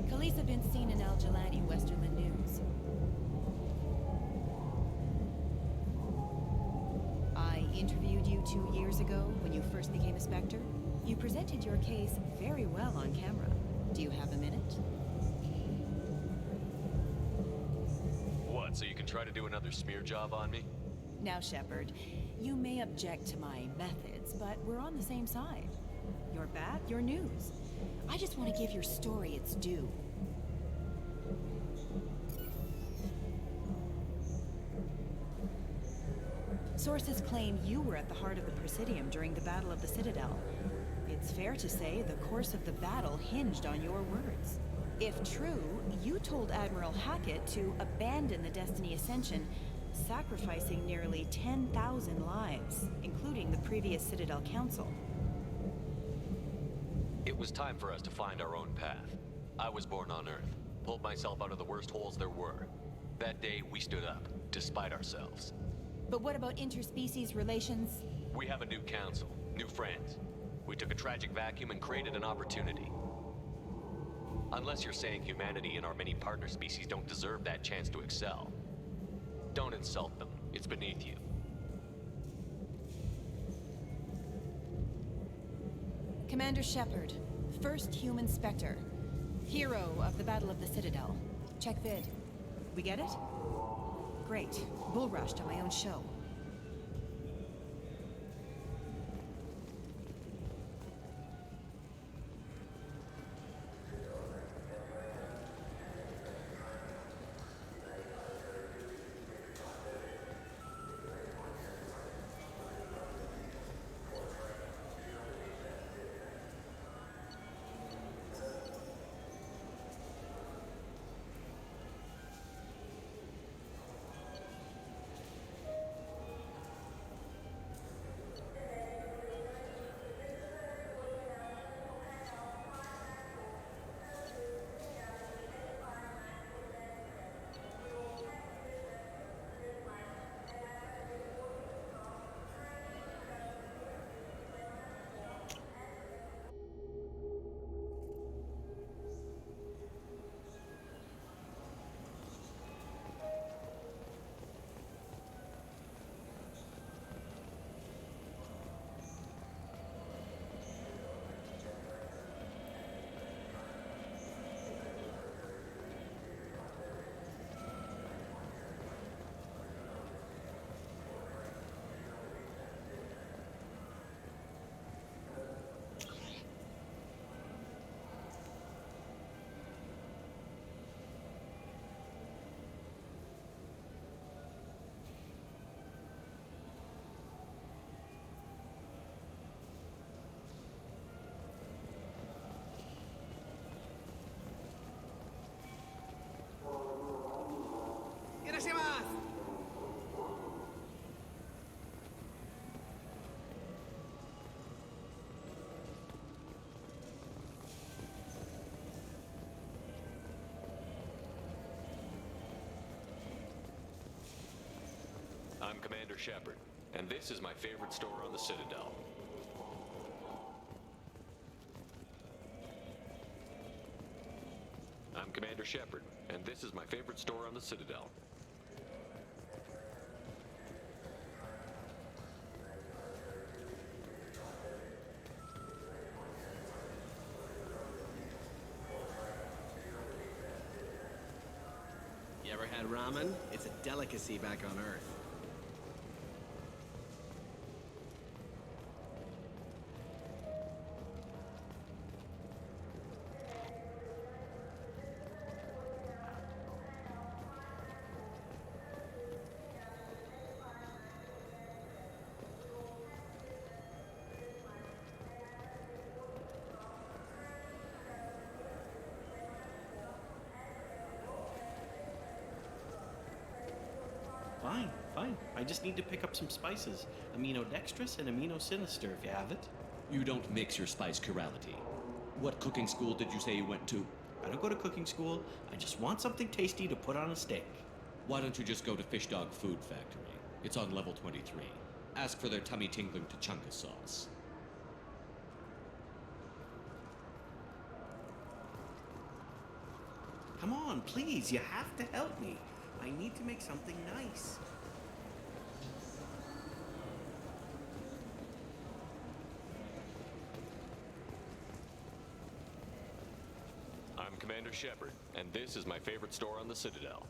Khaleesa been seen in Al Jalani, Westerland News. I interviewed you 2 years ago when you first became a Spectre. You presented your case very well on camera. Do you have a minute? What, so you can try to do another smear job on me? Now, Shepard, you may object to my methods, but we're on the same side. Your bat, your news. I just want to give your story its due. Sources claim you were at the heart of the Presidium during the Battle of the Citadel. It's fair to say the course of the battle hinged on your words. If true, you told Admiral Hackett to abandon the Destiny Ascension, sacrificing nearly 10,000 lives, including the previous Citadel Council. It was time for us to find our own path. I was born on Earth, pulled myself out of the worst holes there were. That day, we stood up, despite ourselves. But what about interspecies relations? We have a new council, new friends. We took a tragic vacuum and created an opportunity. Unless you're saying humanity and our many partner species don't deserve that chance to excel. Don't insult them. It's beneath you. Commander Shepard, first human Spectre. Hero of the Battle of the Citadel. Check vid. We get it? Great. Bull rushed on my own show. I'm Commander Shepard, and this is my favorite store on the Citadel. I'm Commander Shepard, and this is my favorite store on the Citadel. You ever had ramen? It's a delicacy back on Earth. Fine. I just need to pick up some spices. Aminodextrous and aminosinister, if you have it. You don't mix your spice chirality. What cooking school did you say you went to? I don't go to cooking school. I just want something tasty to put on a steak. Why don't you just go to Fish Dog Food Factory? It's on level 23. Ask for their tummy-tingling tachanka sauce. Come on, please. You have to help me. I need to make something nice. I'm Commander Shepard, and this is my favorite store on the Citadel.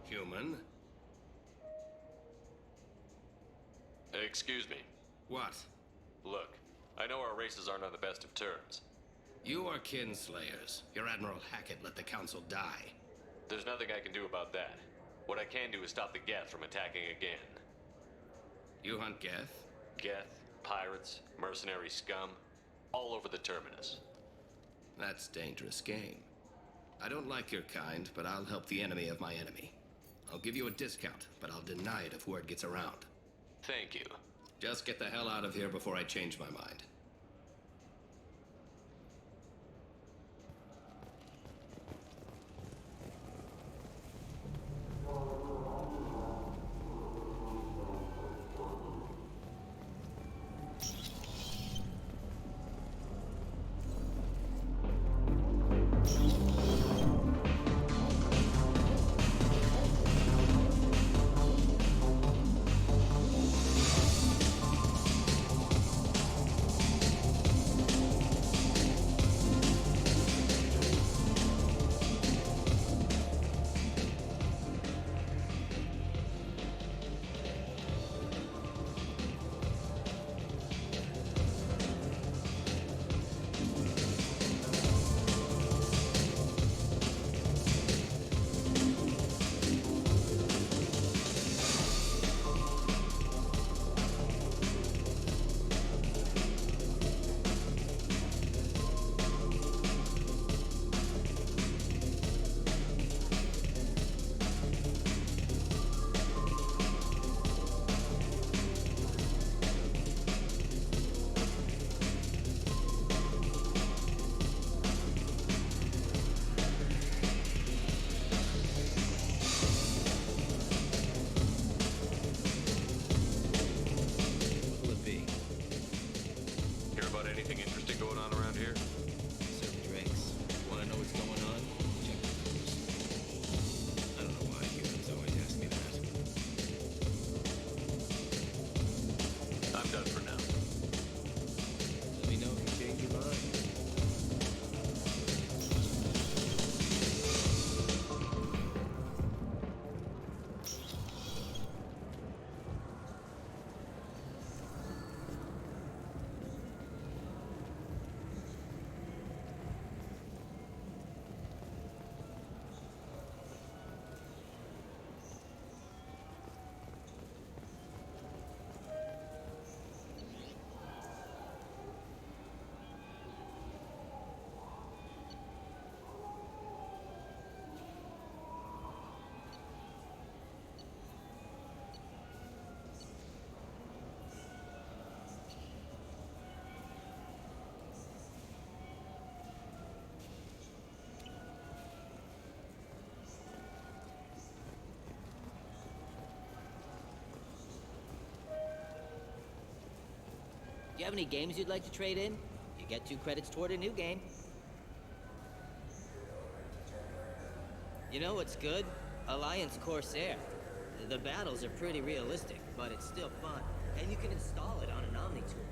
Human? Excuse me. What? Look, I know our races aren't on the best of terms. You are kinslayers. Your Admiral Hackett let the Council die. There's nothing I can do about that. What I can do is stop the Geth from attacking again. You hunt Geth? Geth, pirates, mercenary scum, all over the Terminus. That's dangerous game. I don't like your kind, but I'll help the enemy of my enemy. I'll give you a discount, but I'll deny it if word gets around. Thank you. Just get the hell out of here before I change my mind. have any games you'd like to trade in? You get 2 credits toward a new game. You know what's good? Alliance Corsair. The battles are pretty realistic, but it's still fun. And you can install it on an Omni-tool.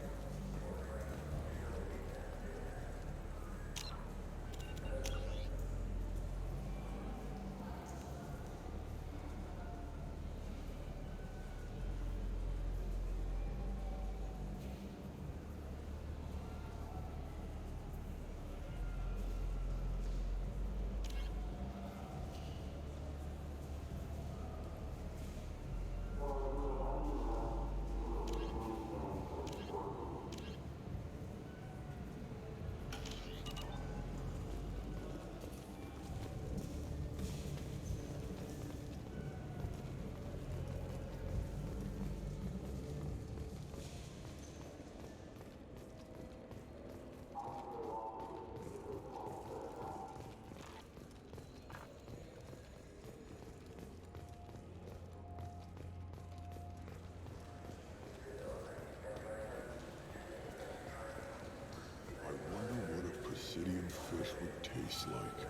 Presidium fish would taste like.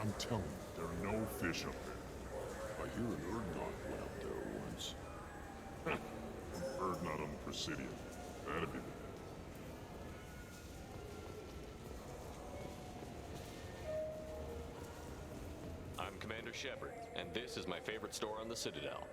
I'm telling you, there are no fish up there. I hear an Erdnot went up there once. An Erdnot on the Presidium. That'd be the I'm Commander Shepard, and this is my favorite store on the Citadel.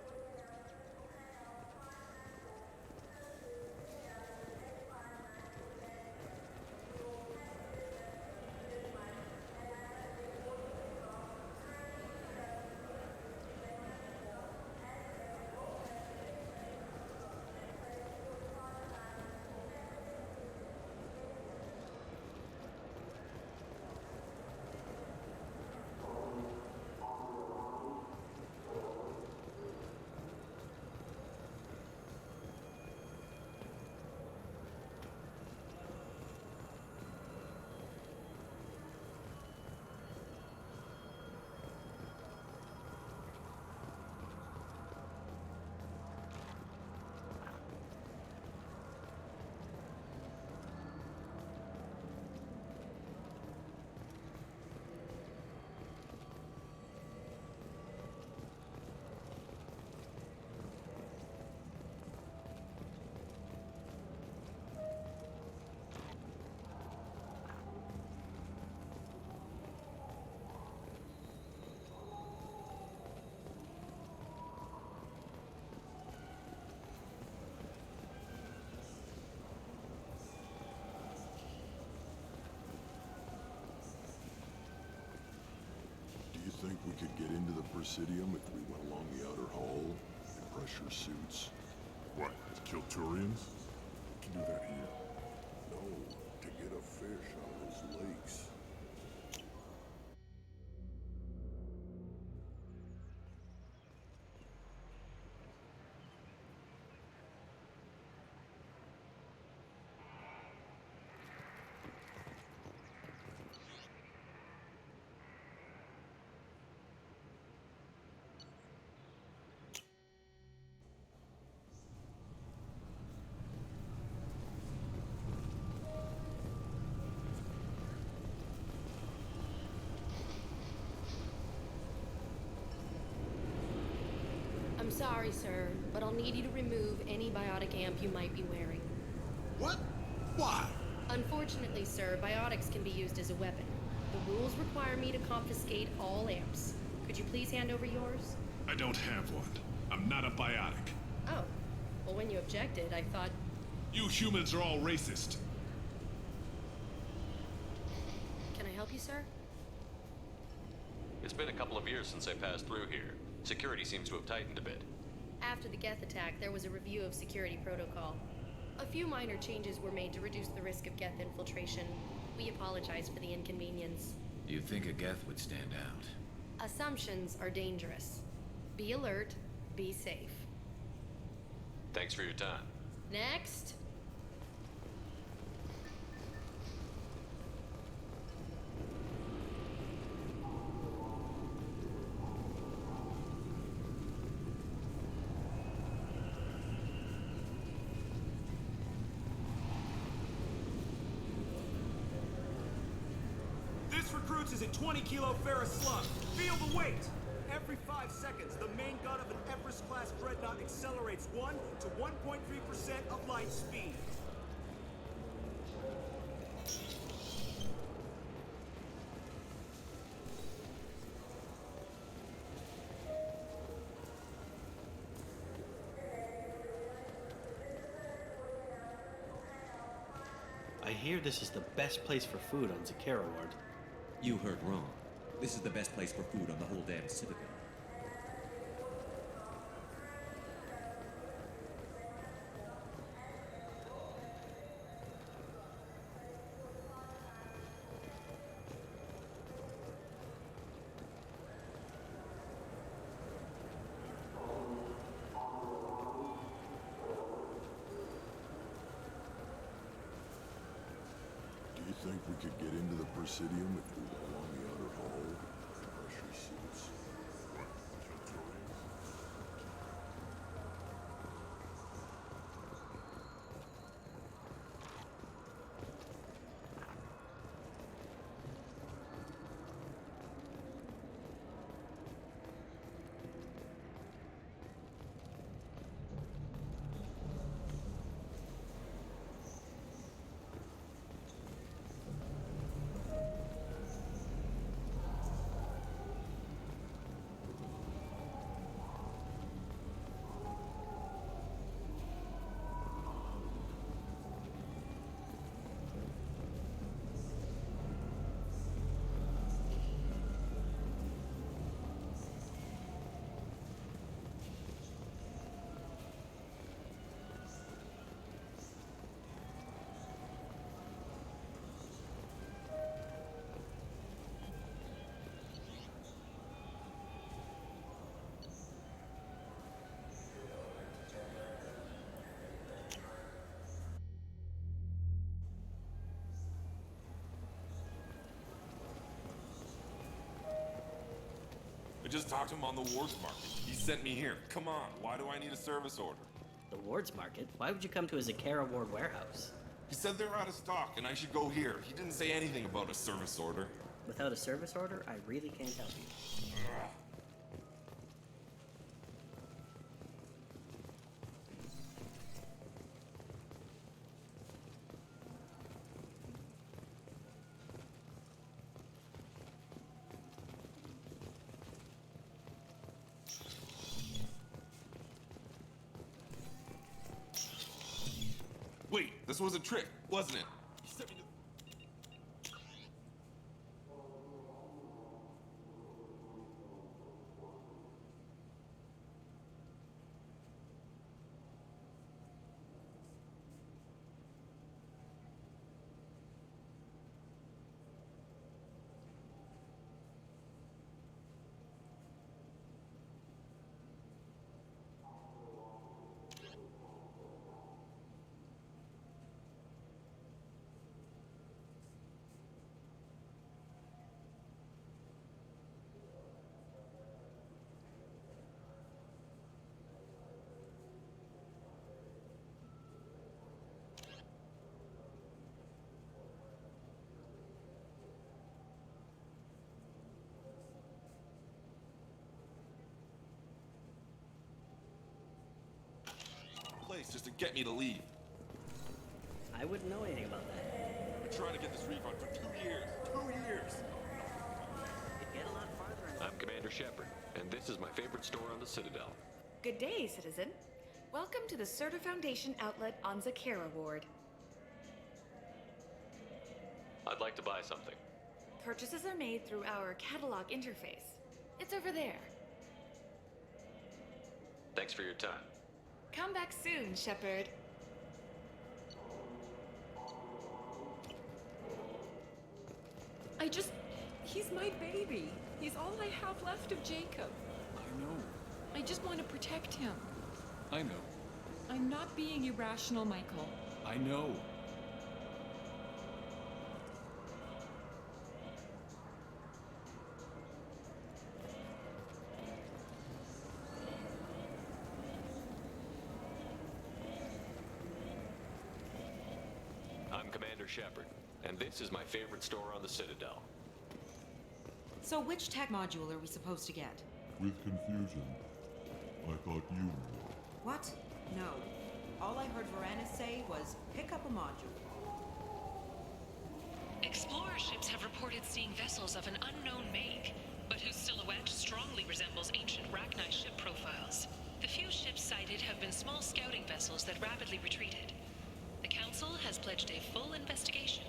Do you think we could get into the Presidium if we went along the outer hall in pressure suits? What, to kill Turians? We can do that here. No, to get a fish out of those lakes. I'm sorry, sir, but I'll need you to remove any biotic amp you might be wearing. What? Why? Unfortunately, sir, biotics can be used as a weapon. The rules require me to confiscate all amps. Could you please hand over yours? I don't have one. I'm not a biotic. Oh. Well, when you objected, I thought... You humans are all racist. Can I help you, sir? It's been a couple of years since I passed through here. Security seems to have tightened a bit. After the Geth attack, there was a review of security protocol. A few minor changes were made to reduce the risk of Geth infiltration. We apologize for the inconvenience. You think a Geth would stand out? Assumptions are dangerous. Be alert, be safe. Thanks for your time. Next! recruits is a 20 kilo ferrous slug. Feel the weight! Every 5 seconds, the main gun of an Everest-class dreadnought accelerates 1 to 1.3% of light speed. I hear this is the best place for food on Zakara Ward. You heard wrong. This is the best place for food on the whole damn Citadel. Do you think we could get into the Presidium if we went along the outer hall? Pressure suits. I just talked to him on the Wards Market. He sent me here. Come on, why do I need a service order? The Wards Market? Why would you come to a Zakara Ward warehouse? He said they're out of stock and I should go here. He didn't say anything about a service order. Without a service order, I really can't help you. Ugh. Wait, this was a trick, wasn't it? He sent me to... place just to get me to leave. I wouldn't know anything about that. I've been trying to get this refund for 2 years. 2 years! Get a lot farther. I'm Commander Shepard, and this is my favorite store on the Citadel. Good day, citizen. Welcome to the Certa Foundation outlet on Zakara Ward. I'd like to buy something. Purchases are made through our catalog interface. It's over there. Thanks for your time. Come back soon, Shepard. He's my baby. He's all I have left of Jacob. I know. I just want to protect him. I know. I'm not being irrational, Michael. I know. I'm Commander Shepard, and this is my favorite store on the Citadel. So which tech module are we supposed to get? With confusion. I thought you knew. What? No. All I heard Varanus say was, pick up a module. Explorer ships have reported seeing vessels of an unknown make, but whose silhouette strongly resembles ancient Rachni ship profiles. The few ships sighted have been small scouting vessels that rapidly retreated. The Council has pledged a full investigation.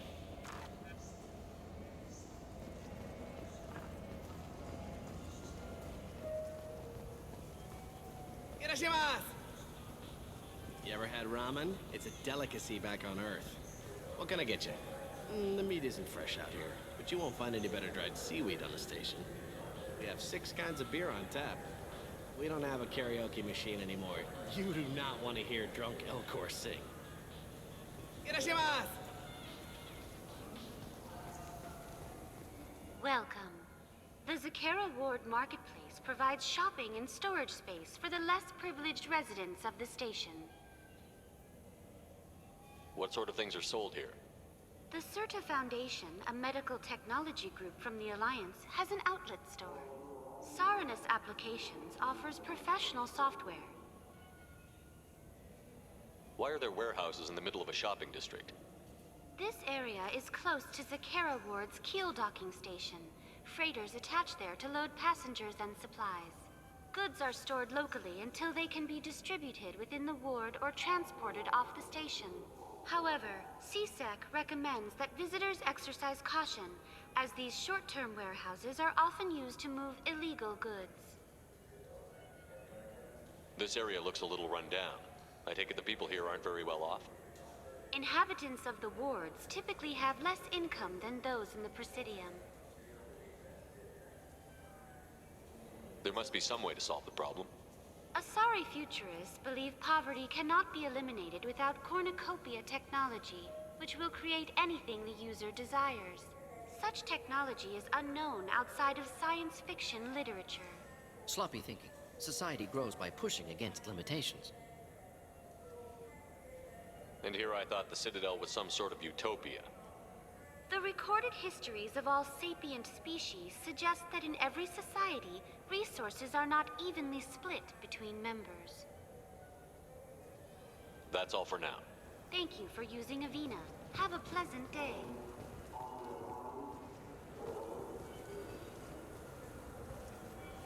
You ever had ramen? It's a delicacy back on Earth. What can I get you? The meat isn't fresh out here, but you won't find any better dried seaweed on the station. We have 6 kinds of beer on tap. We don't have a karaoke machine anymore. You do not want to hear drunk Elcor sing. Welcome. The Zakera Ward Marketplace provides shopping and storage space for the less privileged residents of the station. What sort of things are sold here? The Certa Foundation, a medical technology group from the Alliance, has an outlet store. Saranus Applications offers professional software. Why are there warehouses in the middle of a shopping district? This area is close to Zakera Ward's keel docking station. Freighters attach there to load passengers and supplies. Goods are stored locally until they can be distributed within the ward or transported off the station. However, CSEC recommends that visitors exercise caution, as these short-term warehouses are often used to move illegal goods. This area looks a little run down. I take it the people here aren't very well off? Inhabitants of the wards typically have less income than those in the Presidium. There must be some way to solve the problem. Asari futurists believe poverty cannot be eliminated without cornucopia technology, which will create anything the user desires. Such technology is unknown outside of science fiction literature. Sloppy thinking. Society grows by pushing against limitations. And here I thought the Citadel was some sort of utopia. The recorded histories of all sapient species suggest that in every society, resources are not evenly split between members. That's all for now. Thank you for using Avena. Have a pleasant day.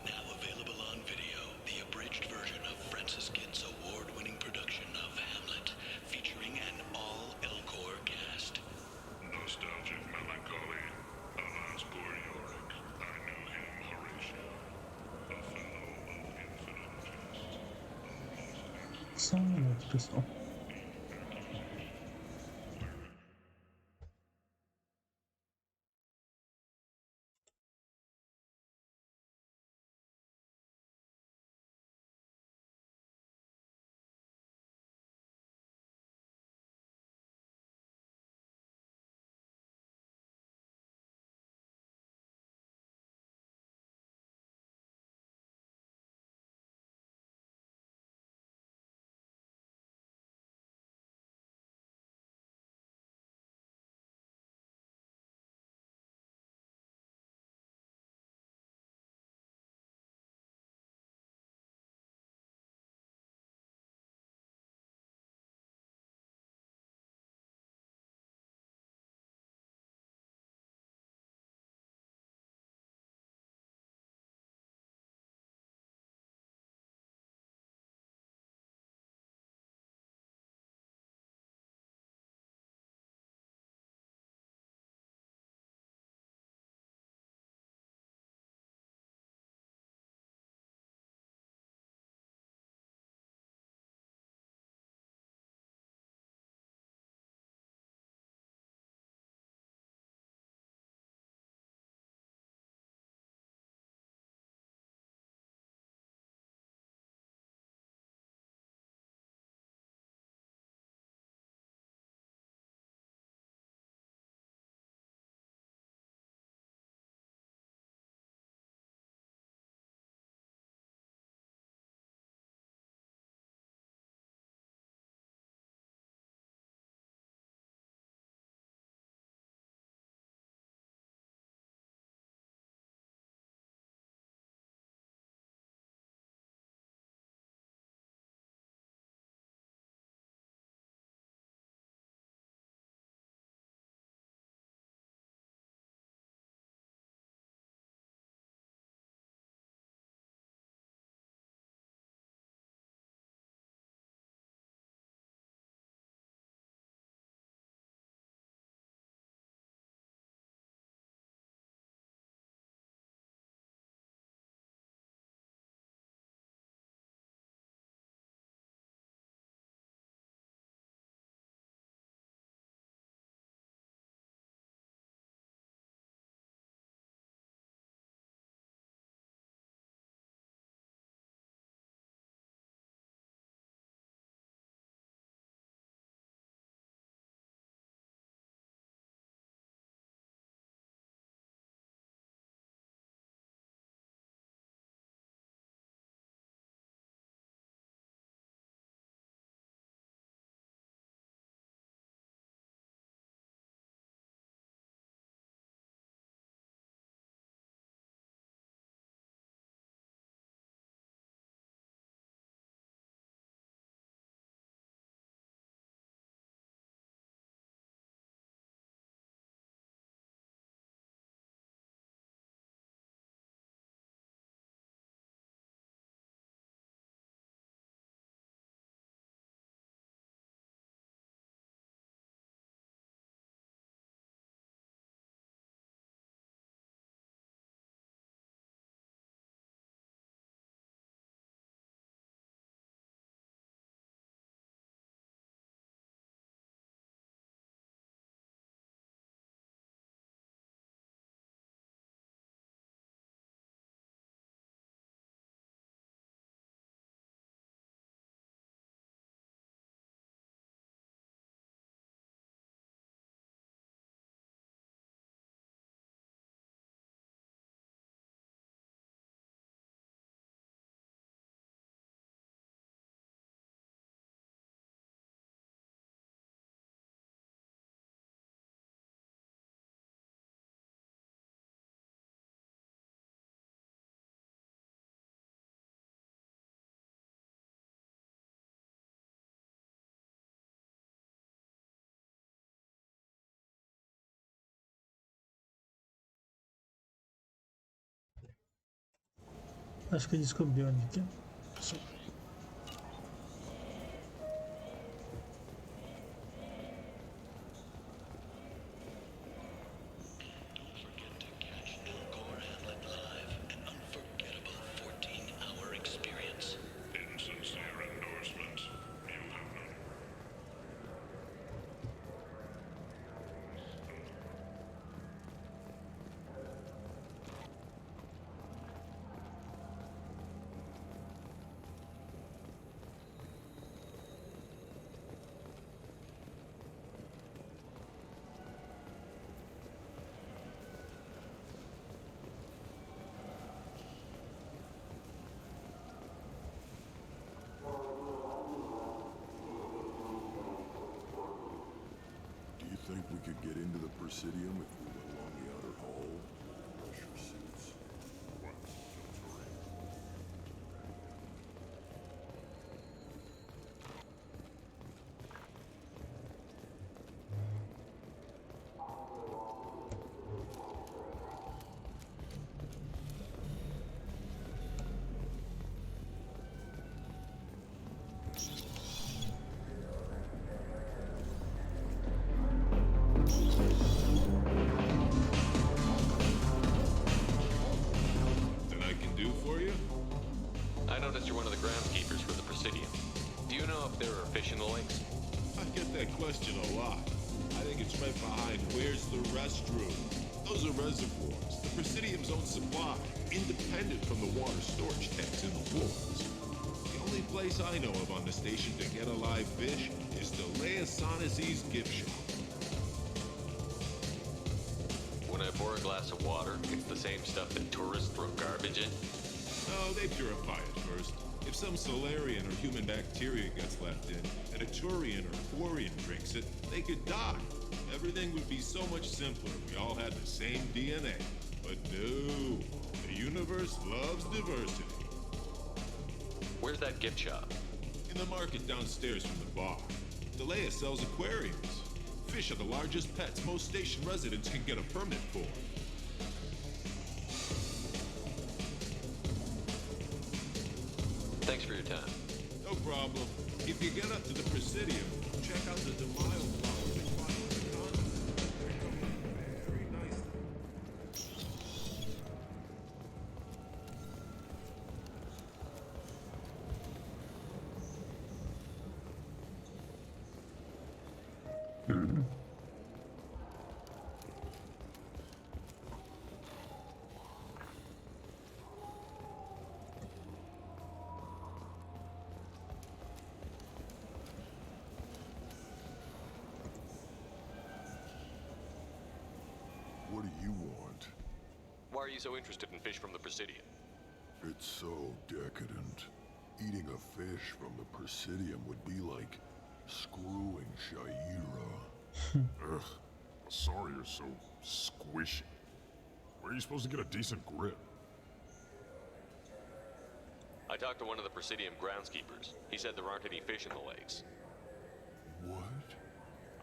Now available on video, the abridged version of Francis Gitt's award-winning production of Hamlet, featuring an all-Elcor cast. Nostalgic melancholy. Alas, poor Yorick. I knew him, Horatio. A fellow of infinite jest. Sangue, pessoal. Acho que descobriu onde que é. Think we could get into the Presidium if we went along the outer hall? Pressure suits. What? I noticed you're one of the groundskeepers for the Presidium. Do you know if there are fish in the lakes? I get that question a lot. I think it's right behind where's the restroom. Those are reservoirs, the Presidium's own supply, independent from the water storage tanks in the walls. The only place I know of on the station to get a live fish is Josehsauro's gift shop. When I pour a glass of water, it's the same stuff that tourists throw garbage in? No, they purify it first. If some Solarian or human bacteria gets left in, and a Turian or Quarian drinks it, they could die. Everything would be so much simpler if we all had the same DNA. But no, the universe loves diversity. Where's that gift shop? In the market downstairs from the bar. Delea sells aquariums. Fish are the largest pets most station residents can get a permit for. Thanks for your time. No problem. If you get up to the Presidium, check out the Demile flowers they find on the continent. They come very nicely. What do you want? Why are you so interested in fish from the Presidium? It's so decadent. Eating a fish from the Presidium would be like screwing Shaira. Ugh, sorry you're so squishy. Where are you supposed to get a decent grip? I talked to one of the Presidium groundskeepers. He said there aren't any fish in the lakes. What?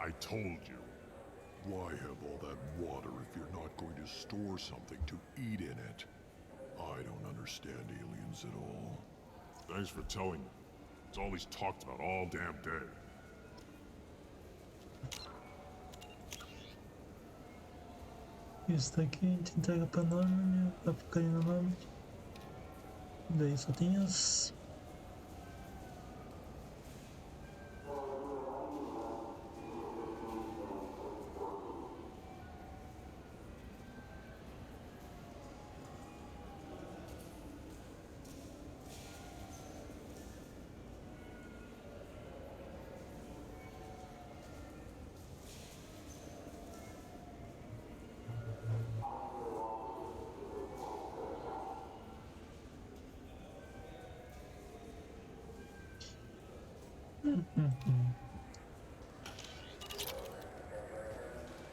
I told you. Why have all that water if you're not going to store something to eat in it? I don't understand aliens at all. Thanks for telling me. It's all he's talked about all damn day. Isso daqui a gente entrega pra Norman, vai ficar ali no Norman. Daí só tem as...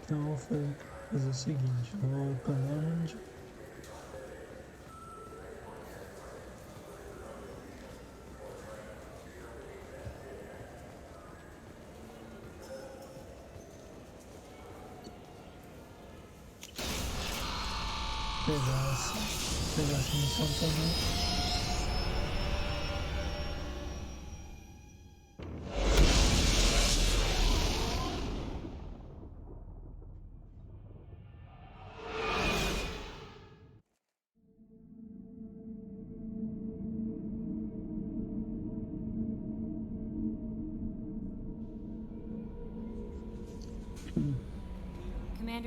Então eu vou fazer o seguinte, eu vou para Normandy. Pegar essa missão também.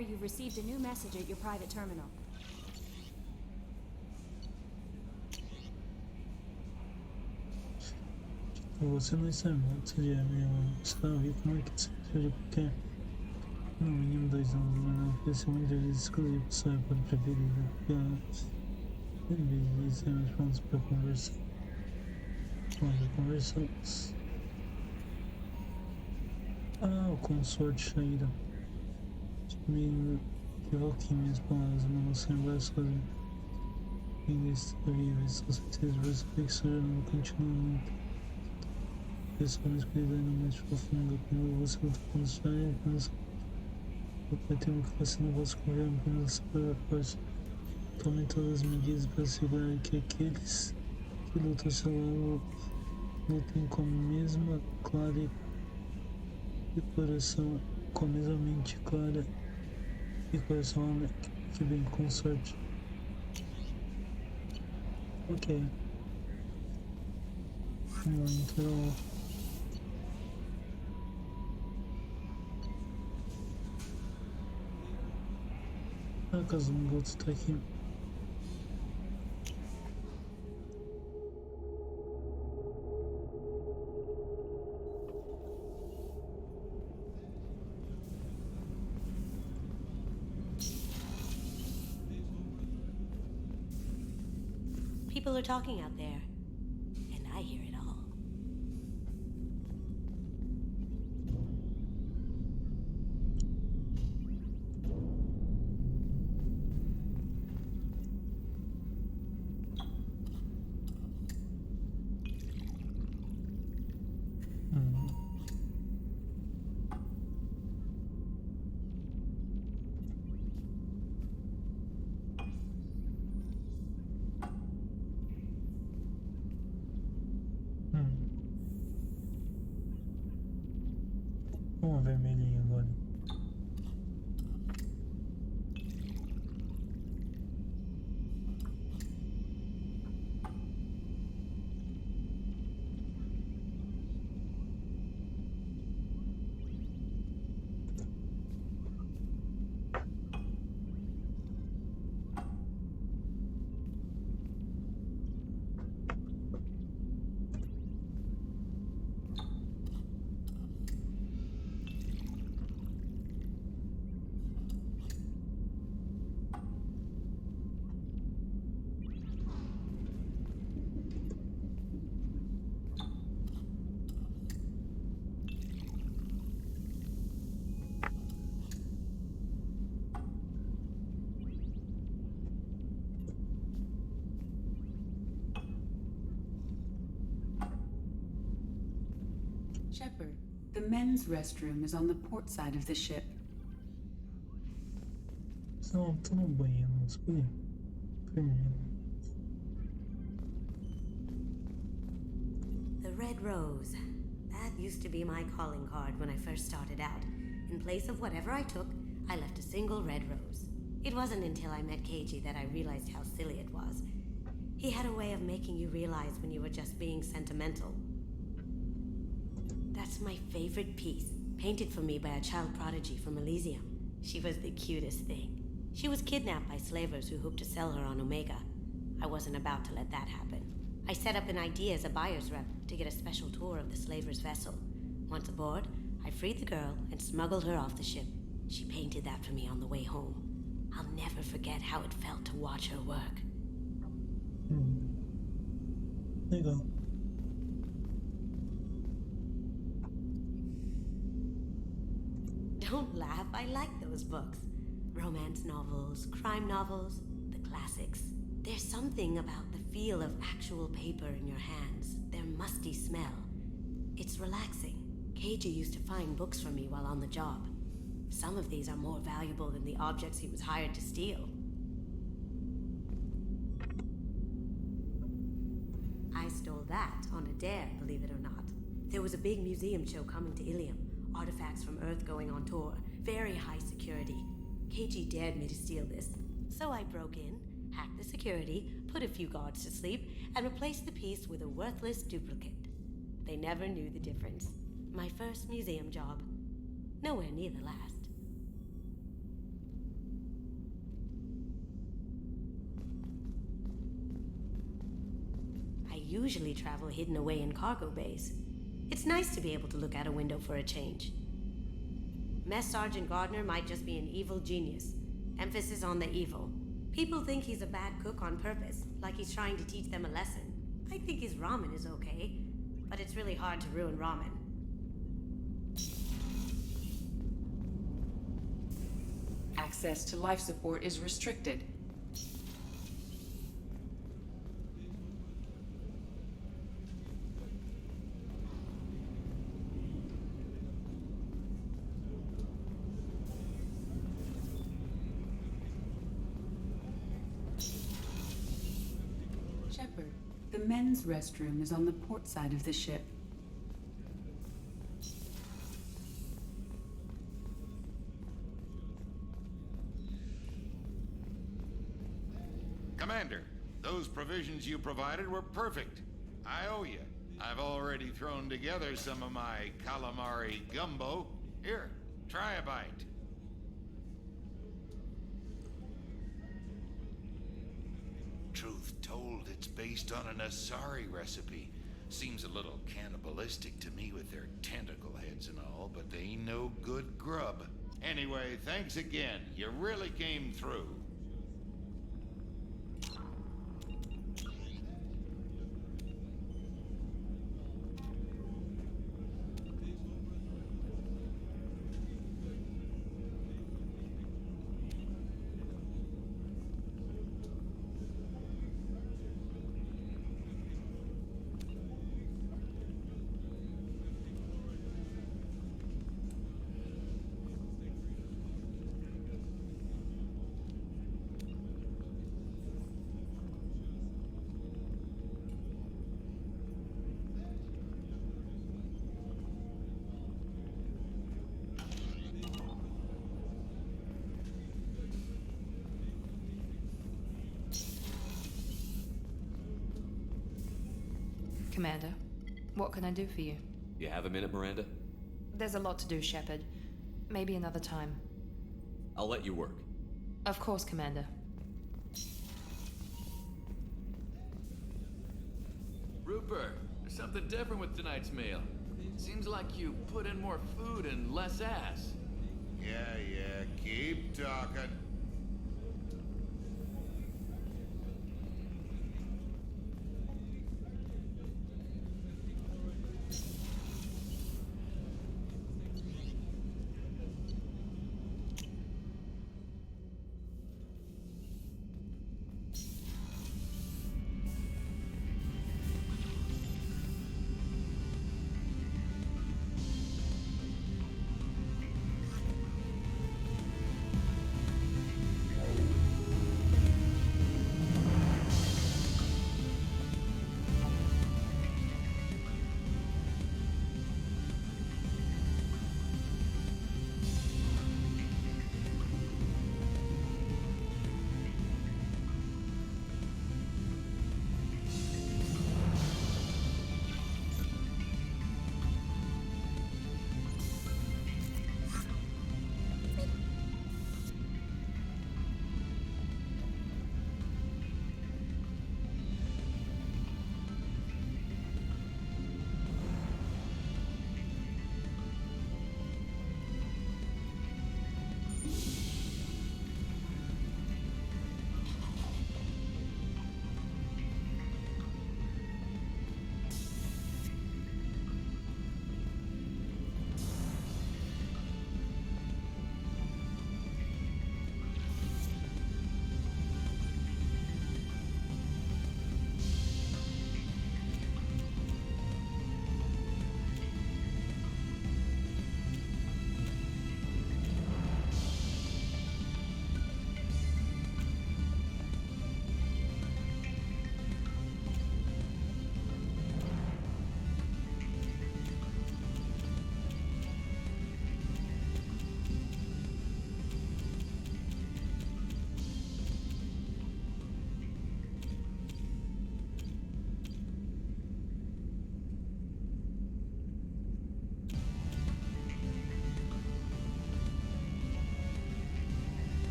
Reminder, you've received a new message at your private terminal. Você não está morto de está vivo, como é que seja porque no mínimo 2 anos, mas não ofereceu uma entrevista exclusiva para sua época preferida. Em vez de sermos prontos para conversar. Nós já conversamos. Ah, o consorte Shaira. Me equivoquei minhas palavras, mas não sei embora sozinho. Ninguém está vivo, estou certeza de você que sua jornada continua muito. Pessoa mais cuidada ainda mais profunda, quando você luta contra os apenas eu temo que você não possa confiar apenas na sua força. Tome todas as medidas para assegurar que aqueles que lutam ao seu lado lutem com a mesma clara e coração, com a mesma mente clara e coração alegre. Que bem, com sorte. Ok. Então... Ah, caso um gato tá aqui. People are talking out there, and I hear it all. Vamos vermelhinho agora. Shepard, the men's restroom is on the port side of the ship. Não, tô no banheiro, não escolhi. Primeiro. The Red Rose. That used to be my calling card when I first started out. In place of whatever I took, I left a single red rose. It wasn't until I met Keiji that I realized how silly it was. He had a way of making you realize when you were just being sentimental. That's my favorite piece, painted for me by a child prodigy from Elysium. She was the cutest thing. She was kidnapped by slavers who hoped to sell her on Omega. I wasn't about to let that happen. I set up an idea as a buyer's rep to get a special tour of the slaver's vessel. Once aboard, I freed the girl and smuggled her off the ship. She painted that for me on the way home. I'll never forget how it felt to watch her work. Legal. Don't laugh, I like those books. Romance novels, crime novels, the classics. There's something about the feel of actual paper in your hands, their musty smell. It's relaxing. Keiji used to find books for me while on the job. Some of these are more valuable than the objects he was hired to steal. I stole that on a dare, believe it or not. There was a big museum show coming to Ilium. Artifacts from Earth going on tour. Very high security. Keiji dared me to steal this. So I broke in, hacked the security, put a few guards to sleep, and replaced the piece with a worthless duplicate. They never knew the difference. My first museum job. Nowhere near the last. usually travel hidden away in cargo bays. It's nice to be able to look out a window for a change. Mess Sergeant Gardner might just be an evil genius. Emphasis on the evil. People think he's a bad cook on purpose, like he's trying to teach them a lesson. I think his ramen is okay, but it's really hard to ruin ramen. Access to life support is restricted. Shepard, the men's restroom is on the port side of the ship. Commander, those provisions you provided were perfect. I owe you. I've already thrown together some of my calamari gumbo. Here, try a bite. Truth told, it's based on an Asari recipe. Seems a little cannibalistic to me with their tentacle heads and all, but they ain't no good grub. Anyway, thanks again. You really came through. Commander, what can I do for you? You have a minute, Miranda? There's a lot to do, Shepard. Maybe another time. I'll let you work. Of course, Commander. Rupert, there's something different with tonight's meal. Seems like you put in more food and less ass. Yeah, keep talking.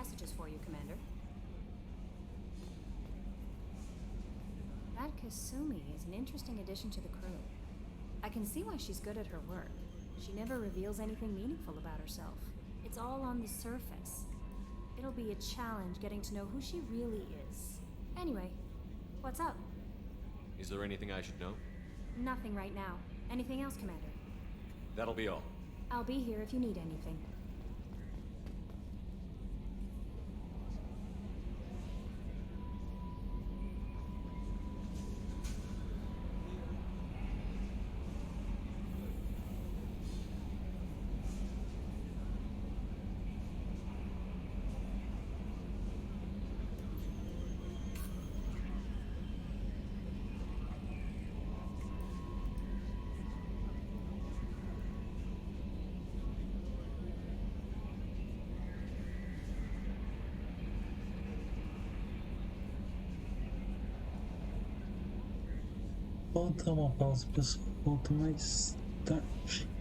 messages for you, Commander. That Kasumi is an interesting addition to the crew. I can see why she's good at her work. She never reveals anything meaningful about herself. It's all on the surface. It'll be a challenge getting to know who she really is. Anyway, what's up? Is there anything I should know? Nothing right now. Anything else, Commander? That'll be all. I'll be here if you need anything. Vou dar uma pausa, pessoal. Volto mais tarde.